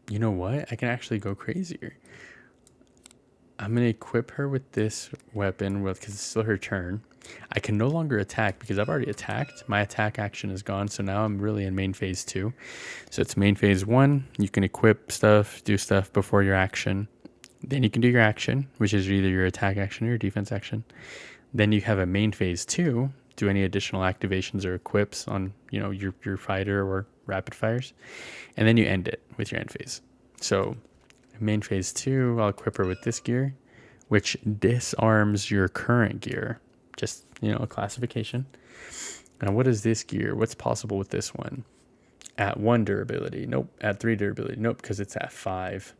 You know what? I can actually go crazier. I'm going to equip her with this weapon because it's still her turn. I can no longer attack because I've already attacked. My attack action is gone, so now I'm really in main phase 2. So it's main phase 1. You can equip stuff, do stuff before your action. Then you can do your action, which is either your attack action or your defense action. Then you have a main phase 2. Do any additional activations or equips on your fighter or rapid fires. And then you end it with your end phase. So main phase 2, I'll equip her with this gear, which disarms your current gear. Just, a classification. Now, what is this gear? What's possible with this one? At 1 durability. Nope. At 3 durability. Nope, because it's at 5.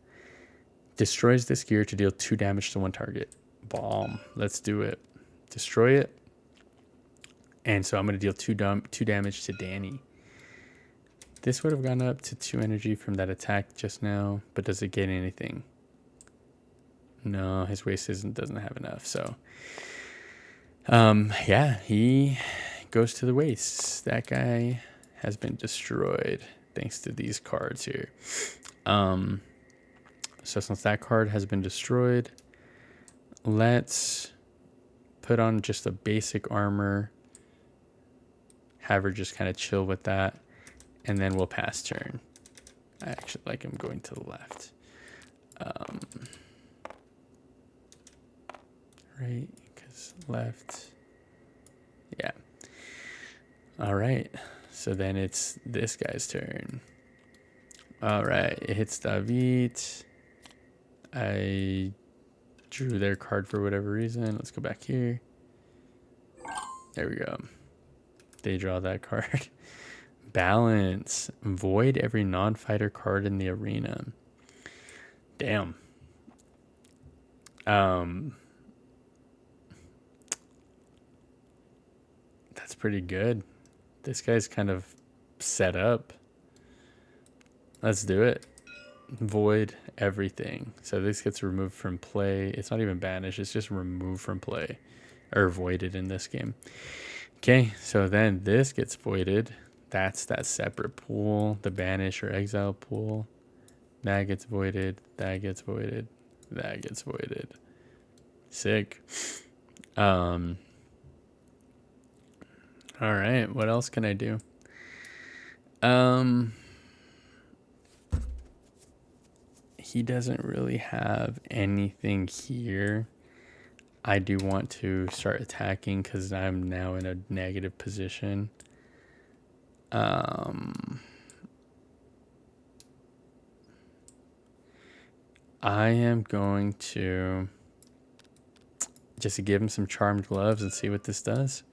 Destroys this gear to deal 2 damage to 1 target. Bomb. Let's do it. Destroy it. And so I'm going to deal 2 damage to Danny. This would have gone up to 2 energy from that attack just now, but does it get anything? No, his waste doesn't have enough. So, yeah, he goes to the waste. That guy has been destroyed thanks to these cards here. So since that card has been destroyed, let's put on just a basic armor. Have her just kind of chill with that. And then we'll pass turn. I actually like him going to the left. Right, because left. Yeah. All right. So then it's this guy's turn. All right. It hits David. I drew their card for whatever reason. Let's go back here. There we go. They draw that card. Balance. Void every non-fighter card in the arena. Damn. That's pretty good. This guy's kind of set up. Let's do it. Void everything. So this gets removed from play. It's not even banished. It's just removed from play. Or voided in this game. Okay, so then this gets voided. That's that separate pool. The banish or exile pool. That gets voided. That gets voided. That gets voided. Sick. All right, what else can I do? He doesn't really have anything here. I do want to start attacking because I'm now in a negative position. I am going to just give him some charmed gloves and see what this does.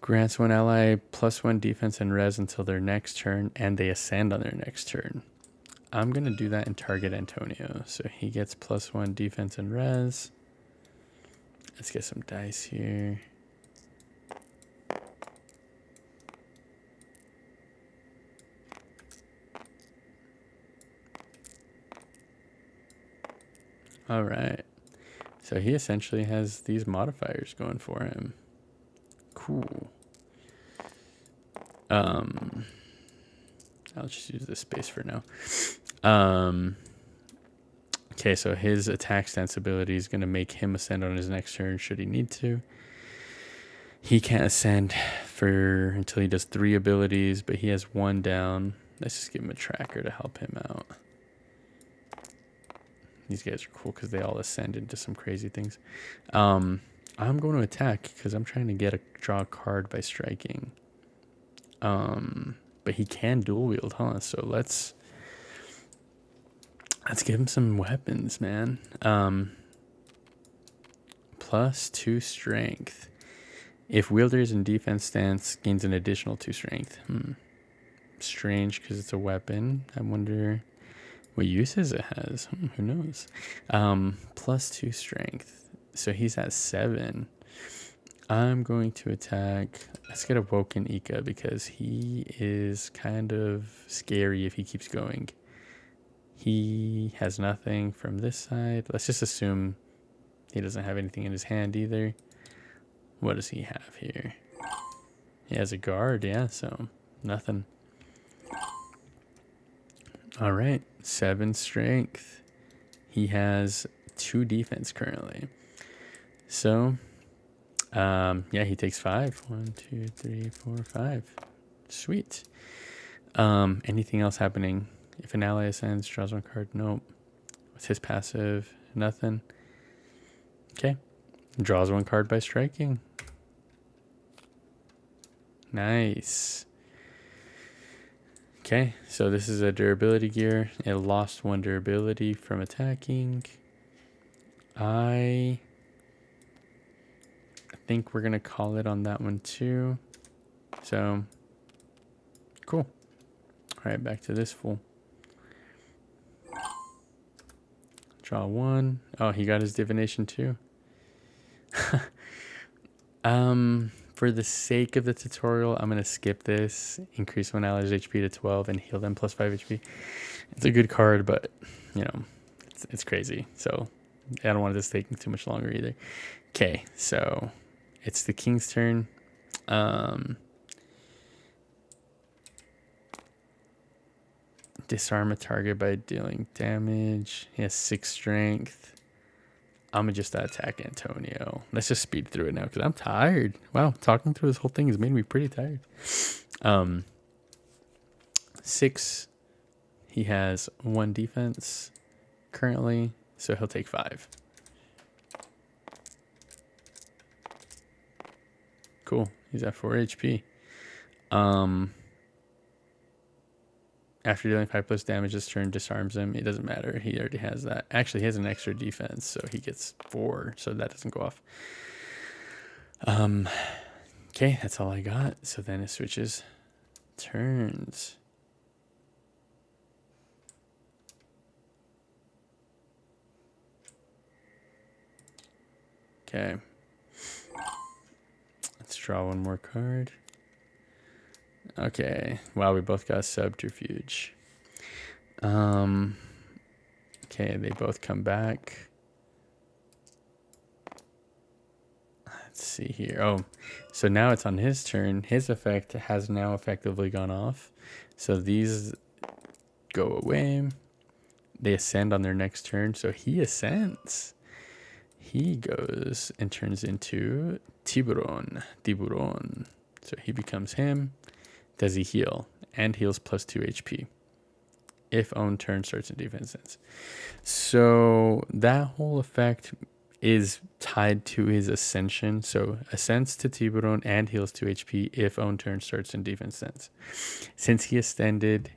Grants one ally +1 defense and res until their next turn, and they ascend on their next turn. I'm going to do that and target Antonio. So he gets +1 defense and res. Let's get some dice here. All right. So he essentially has these modifiers going for him. Cool. I'll just use this space for now. Okay, so his attack stance ability is going to make him ascend on his next turn should he need to. He can't ascend until he does 3 abilities, but he has 1 down. Let's just give him a tracker to help him out. These guys are cool because they all ascend into some crazy things. I'm going to attack because I'm trying to draw a card by striking. But he can dual wield, huh? So let's give him some weapons, man. +2 strength. If wielder is in defense stance, gains an additional 2 strength. Strange because it's a weapon. I wonder what uses it has. Who knows? +2 strength. So he's at 7. I'm going to attack. Let's get a Woken Ika because he is kind of scary if he keeps going. He has nothing from this side. Let's just assume he doesn't have anything in his hand either. What does he have here? He has a guard, yeah, so nothing. All right, 7 strength. He has 2 defense currently. So, yeah, he takes 5. 1, 2, 3, 4, 5. Sweet. Anything else happening? If an ally ascends, draws 1 card. Nope. What's his passive? Nothing. Okay. Draws 1 card by striking. Nice. Okay, so this is a durability gear. It lost 1 durability from attacking. I think we're going to call it on that one too. So, cool. All right, back to this fool. Draw 1. Oh, he got his divination too. For the sake of the tutorial, I'm going to skip this. Increase one ally's HP to 12 and heal them +5 HP. It's a good card, but, you know, it's crazy. So I don't want this taking too much longer either. Okay, so it's the king's turn. Disarm a target by dealing damage. He has 6 strength. I'm going to just attack Antonio. Let's just speed through it now because I'm tired. Wow, talking through this whole thing has made me pretty tired. 6. He has 1 defense currently, so he'll take 5. Cool. He's at 4 HP. After dealing 5+ damage this turn, disarms him. It doesn't matter. He already has that. Actually, he has an extra defense, so he gets 4, so that doesn't go off. Okay, that's all I got. So then it switches turns. Okay. Let's draw one more card. Okay. Wow, we both got subterfuge. Okay, they both come back. Let's see here. Oh, so now it's on his turn. His effect has now effectively gone off. So these go away. They ascend on their next turn. So he ascends. He goes and turns into Tiburon. So he becomes him. Does he heal? And heals +2 HP. If own turn starts in defense stance. So that whole effect is tied to his ascension. So ascends to Tiburon and heals 2 HP if own turn starts in defense stance. Since he ascended,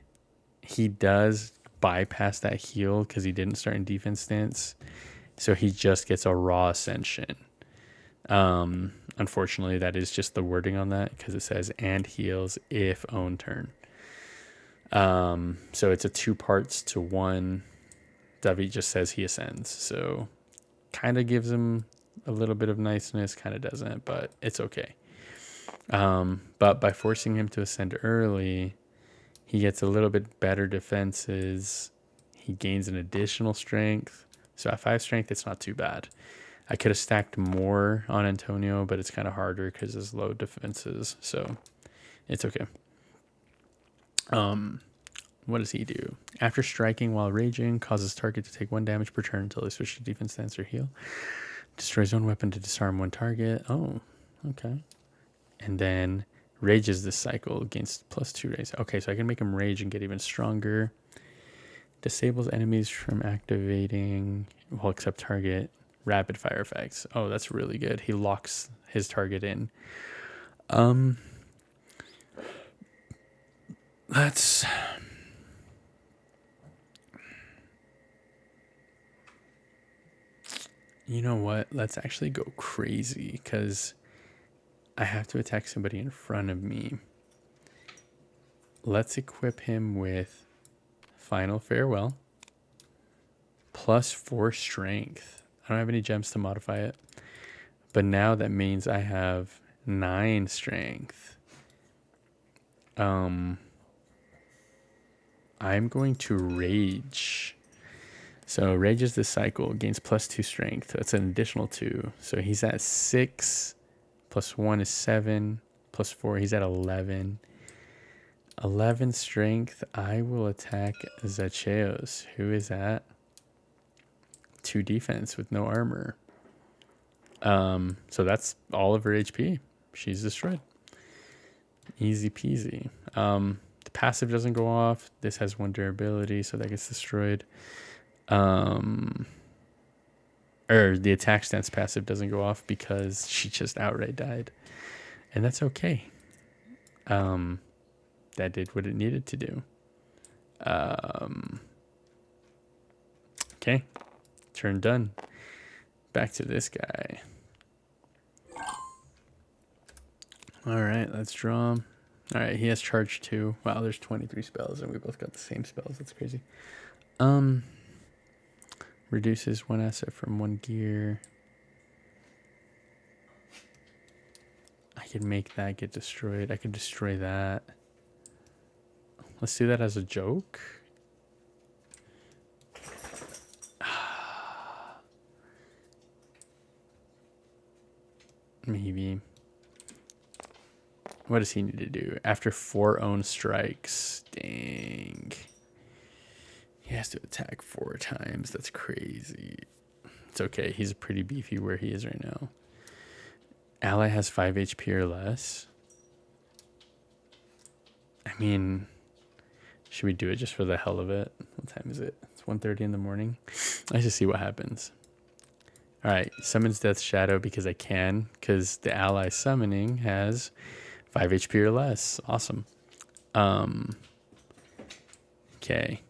he does bypass that heal because he didn't start in defense stance. So he just gets a raw ascension. Unfortunately, that is just the wording on that because it says and heals if own turn. So it's a 2 parts to 1. David just says he ascends. So kind of gives him a little bit of niceness, kind of doesn't, but it's okay. But by forcing him to ascend early, he gets a little bit better defenses. He gains an additional strength. So at 5 strength, it's not too bad. I could have stacked more on Antonio, but it's kind of harder because his low defenses. So it's okay. What does he do? After striking while raging, causes target to take 1 damage per turn until they switch to defense stance or heal. Destroys own weapon to disarm 1 target. Oh, okay. And then rages this cycle against +2 raise. Okay, so I can make him rage and get even stronger. Disables enemies from activating, well, except target rapid fire effects. Oh, that's really good. He locks his target in. Let's... You know what? Let's actually go crazy because I have to attack somebody in front of me. Let's equip him with Final Farewell +4 strength. I don't have any gems to modify it, but now that means I have 9 strength. I'm going to rage. So rage is this cycle, gains +2 strength. That's an additional 2. So he's at 6, +1 is 7, +4, he's at 11. 11 strength. I will attack Zacheos, who is at 2 defense with no armor. So that's all of her HP. She's destroyed. Easy peasy. The passive doesn't go off. This has 1 durability, so that gets destroyed. Or the attack stance passive doesn't go off because she just outright died. And that's okay. That did what it needed to do. Okay. Turn done. Back to this guy. All right, let's draw him. All right, he has charge 2. Wow, there's 23 spells, and we both got the same spells. That's crazy. Reduces 1 asset from 1 gear. I could make that get destroyed. I could destroy that. Let's do that as a joke. Maybe. What does he need to do? After 4 own strikes. Dang. He has to attack 4 times. That's crazy. It's okay. He's pretty beefy where he is right now. Ally has 5 HP or less. I mean, should we do it just for the hell of it? What time is it? It's 1:30 in the morning. Let's just see what happens. All right, summons Death Shadow because I can, because the ally summoning has 5 HP or less. Awesome. Okay,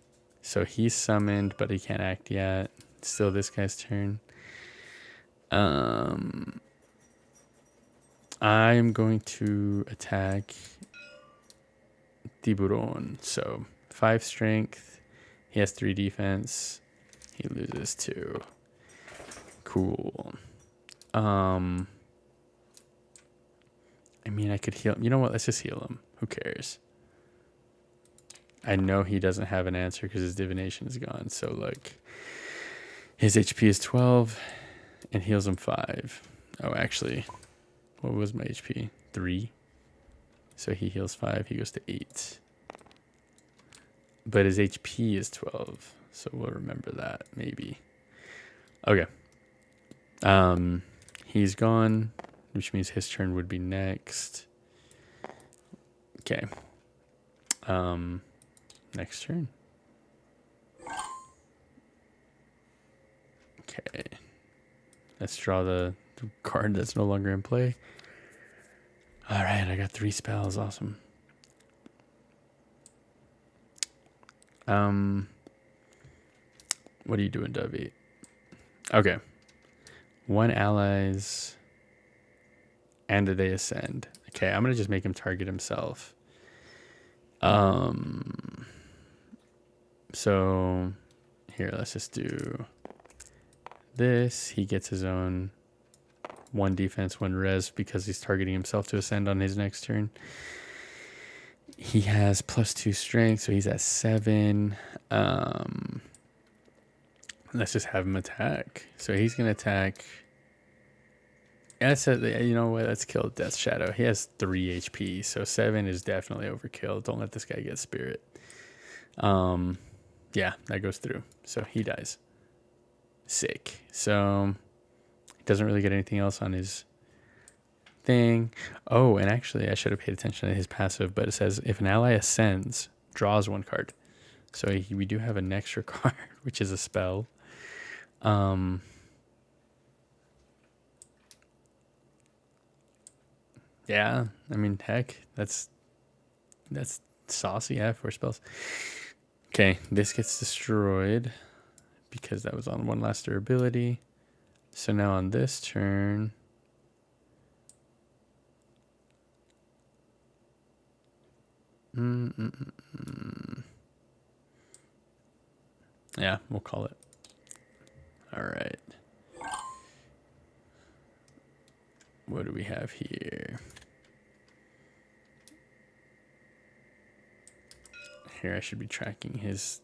so he's summoned, but he can't act yet. It's still this guy's turn. I'm going to attack Tiburon. So 5 strength. He has 3 defense. He loses 2. Cool. I mean, I could heal him. You know what? Let's just heal him. Who cares? I know he doesn't have an answer because his divination is gone. So, like, his HP is 12 and heals him 5. Oh, actually, what was my HP? 3. So he heals 5. He goes to 8. But his HP is 12. So we'll remember that, maybe. Okay. He's gone, which means his turn would be next. Okay. Next turn. Okay. Let's draw the card that's no longer in play. All right, I got 3 spells. Awesome. What are you doing, Dovey? Okay. 1 allies and they ascend. Okay, I'm gonna just make him target himself. So here, let's just do this. He gets his own 1 defense, 1 res because he's targeting himself to ascend on his next turn. He has +2 strength, so he's at 7. Let's just have him attack. So he's gonna attack. You know what? Let's kill Death Shadow. He has 3 HP, so 7 is definitely overkill. Don't let this guy get spirit. Yeah, that goes through. So he dies. Sick. So he doesn't really get anything else on his thing. Oh, and actually, I should have paid attention to his passive, but it says if an ally ascends, draws 1 card. So we do have an extra card, which is a spell. Yeah, I mean, heck, that's saucy. I have 4 spells. Okay, this gets destroyed because that was on 1 last durability. So now on this turn, yeah, we'll call it. All right. What do we have here? Here I should be tracking his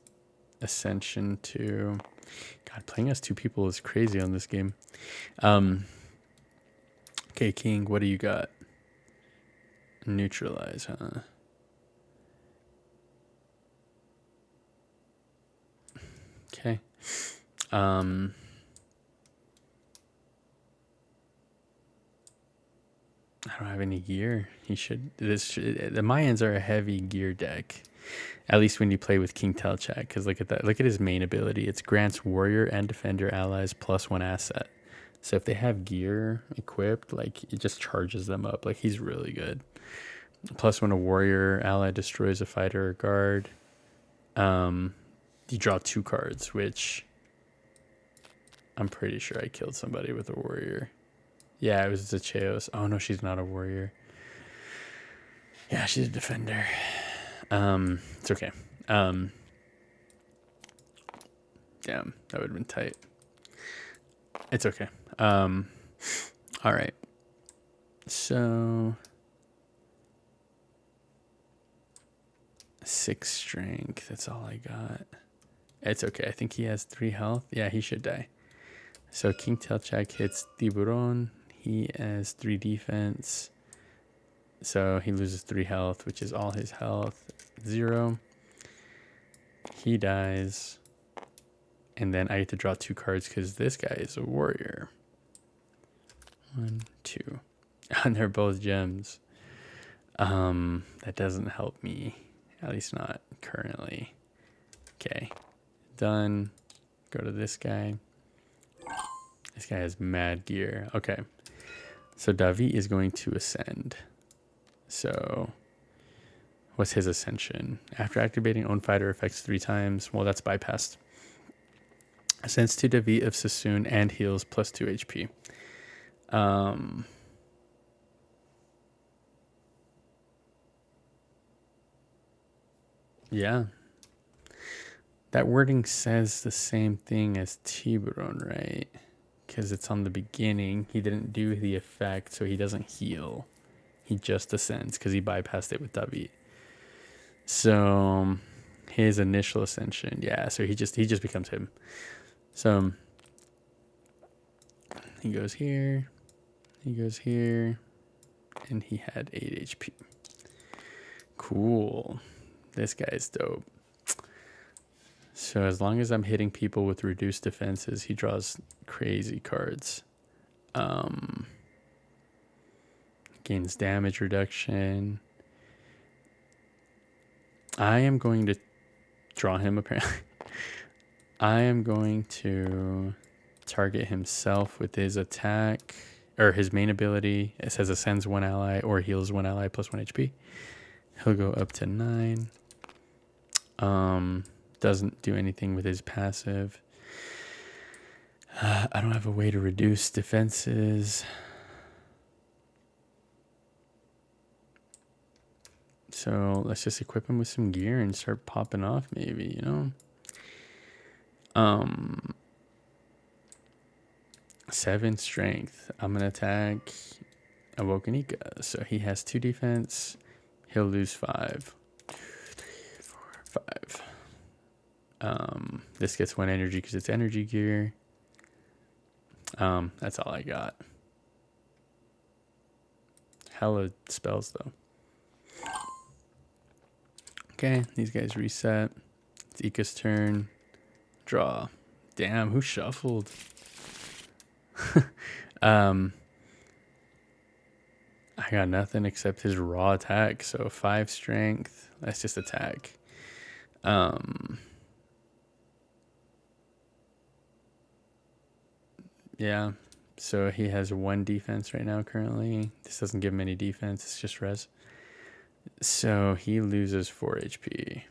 ascension too. God, playing as 2 people is crazy on this game. Okay, King, what do you got? Neutralize, huh? Okay. I don't have any gear. The Mayans are a heavy gear deck. At least when you play with King Telchak, because look at that. Look at his main ability. It grants warrior and defender allies +1 asset. So if they have gear equipped, like it just charges them up. Like he's really good. Plus when a warrior ally destroys a fighter or guard, you draw 2 cards, which I'm pretty sure I killed somebody with a warrior. Yeah, it was Zacheos. Oh no, she's not a warrior. Yeah, she's a defender. It's okay. Damn, that would have been tight. It's okay. All right. So 6 strength. That's all I got. It's okay. I think he has 3 health. Yeah, he should die. So King Telchak hits Tiburon. He has 3 defense. So he loses 3 health, which is all his health. 0. He dies. And then I get to draw 2 cards because this guy is a warrior. 1, 2. And they're both gems. That doesn't help me. At least not currently. Okay. Done. Go to this guy. This guy has mad gear. Okay. So Davi is going to ascend. So what's his ascension? After activating own fighter effects 3 times. Well, that's bypassed. Ascends to Davi of Sassoon and heals plus 2 HP. Yeah. That wording says the same thing as Tiburon, right? Because it's on the beginning. He didn't do the effect, so he doesn't heal. He just ascends because he bypassed it with Davi. So his initial ascension, yeah. So he just becomes him. So he goes here, and he had 8 HP. Cool. This guy's dope. So as long as I'm hitting people with reduced defenses, he draws crazy cards. Gains damage reduction. I am going to draw him apparently. I am going to target himself with his attack or his main ability. It says ascends 1 ally or heals 1 ally plus 1 HP. He'll go up to 9. Doesn't do anything with his passive. I don't have a way to reduce defenses. So let's just equip him with some gear and start popping off maybe, you know? 7 strength. I'm going to attack Awokanika. So he has 2 defense. He'll lose 5. 2, 3, 4, 5. This gets 1 energy because it's energy gear. That's all I got. Hella spells though. Okay, these guys reset. It's Ika's turn. Draw. Damn, who shuffled? I got nothing except his raw attack. So 5 strength. That's just attack. Yeah. So he has 1 defense right now currently. This doesn't give him any defense. It's just res. So he loses 4 HP.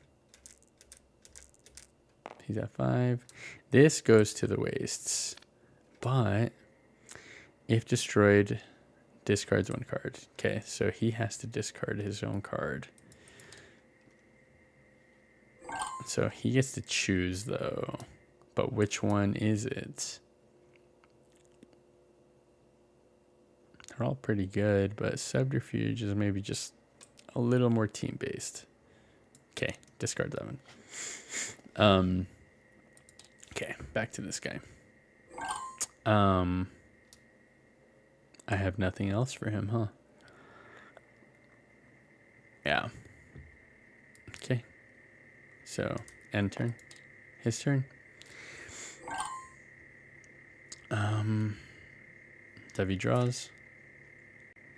He's at 5. This goes to the wastes. But if destroyed, discards 1 card. Okay, so he has to discard his own card. So he gets to choose though. But which one is it? They're all pretty good, but Subterfuge is maybe just a little more team-based. Okay, discard that one. Okay, back to this guy. I have nothing else for him, huh? Yeah. Okay. So, end turn. His turn. Devi draws.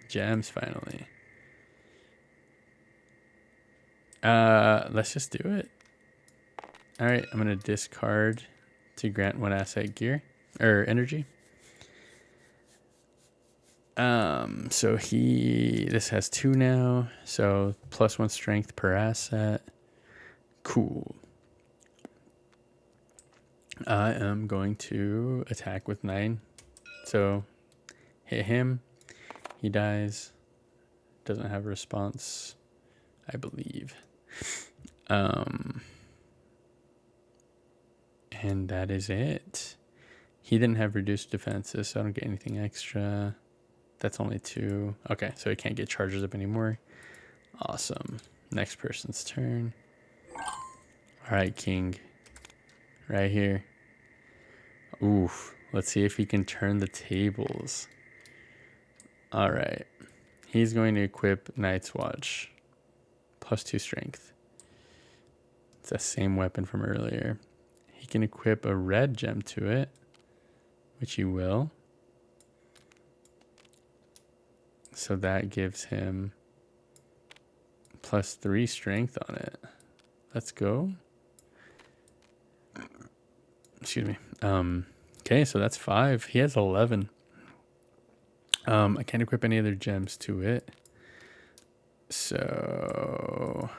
Gems finally. Let's just do it. All right, I'm gonna discard to grant 1 asset gear or energy. So this has 2 now, so plus 1 strength per asset. Cool. I am going to attack with 9. So hit him. He dies. Doesn't have a response, I believe. And that is it. He didn't have reduced defenses, so I don't get anything extra. That's only 2. Okay, so he can't get charges up anymore. Awesome. Next person's turn. All right, King. Right here. Oof. Let's see if he can turn the tables. All right. He's going to equip Night's Watch. Plus 2 strength. It's the same weapon from earlier. He can equip a red gem to it, which he will. So that gives him +3 strength on it. Let's go. Excuse me. Okay, so that's 5. He has 11. I can't equip any other gems to it. So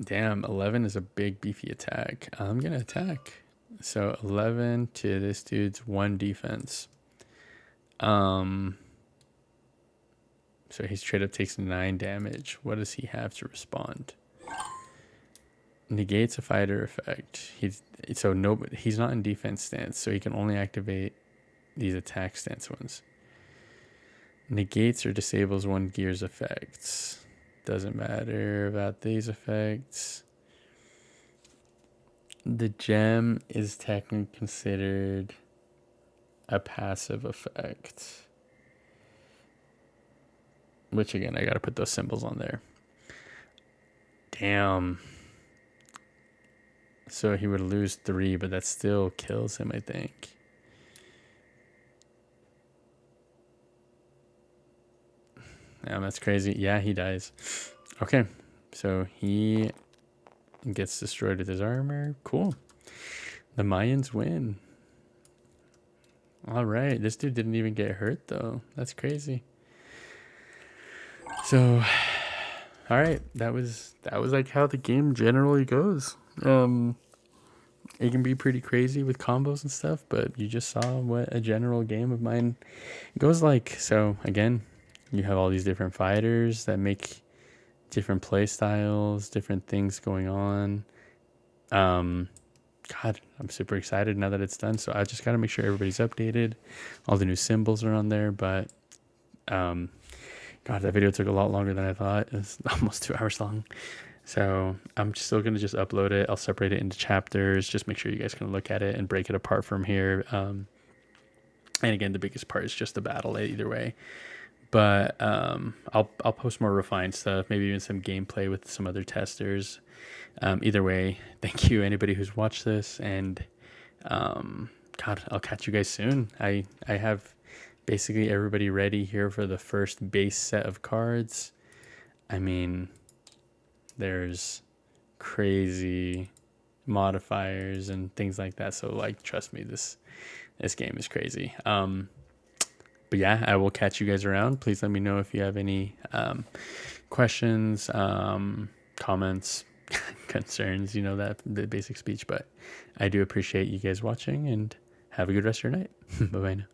damn, 11 is a big beefy attack. I'm gonna attack. So 11 to this dude's 1 defense. So he straight up takes 9 damage. What does he have to respond? Negates a fighter effect. He's not in defense stance, so he can only activate these attack stance ones. Negates or disables 1 gear's effects. Doesn't matter about these effects. The gem is technically considered a passive effect. Which again, I gotta put those symbols on there. Damn. So he would lose 3, but that still kills him, I think. Damn, that's crazy. Yeah, he dies. Okay, so he gets destroyed with his armor. Cool. The Mayans win. All right, this dude didn't even get hurt though. That's crazy. So, all right, that was like how the game generally goes. It can be pretty crazy with combos and stuff, but you just saw what a general game of mine goes like. So again, you have all these different fighters that make different play styles, different things going on. God, I'm super excited now that it's done. So I just got to make sure everybody's updated. All the new symbols are on there, but God, that video took a lot longer than I thought. It's almost 2 hours long. So I'm still going to just upload it. I'll separate it into chapters. Just make sure you guys can look at it and break it apart from here. And again, the biggest part is just the battle either way. But I'll post more refined stuff, maybe even some gameplay with some other testers. Either way, thank you anybody who's watched this, and God, I'll catch you guys soon. I have basically everybody ready here for the first base set of cards. I mean, there's crazy modifiers and things like that. So like, trust me, this game is crazy. But yeah, I will catch you guys around. Please let me know if you have any questions, comments, concerns, you know, that the basic speech. But I do appreciate you guys watching, and have a good rest of your night. Bye-bye now.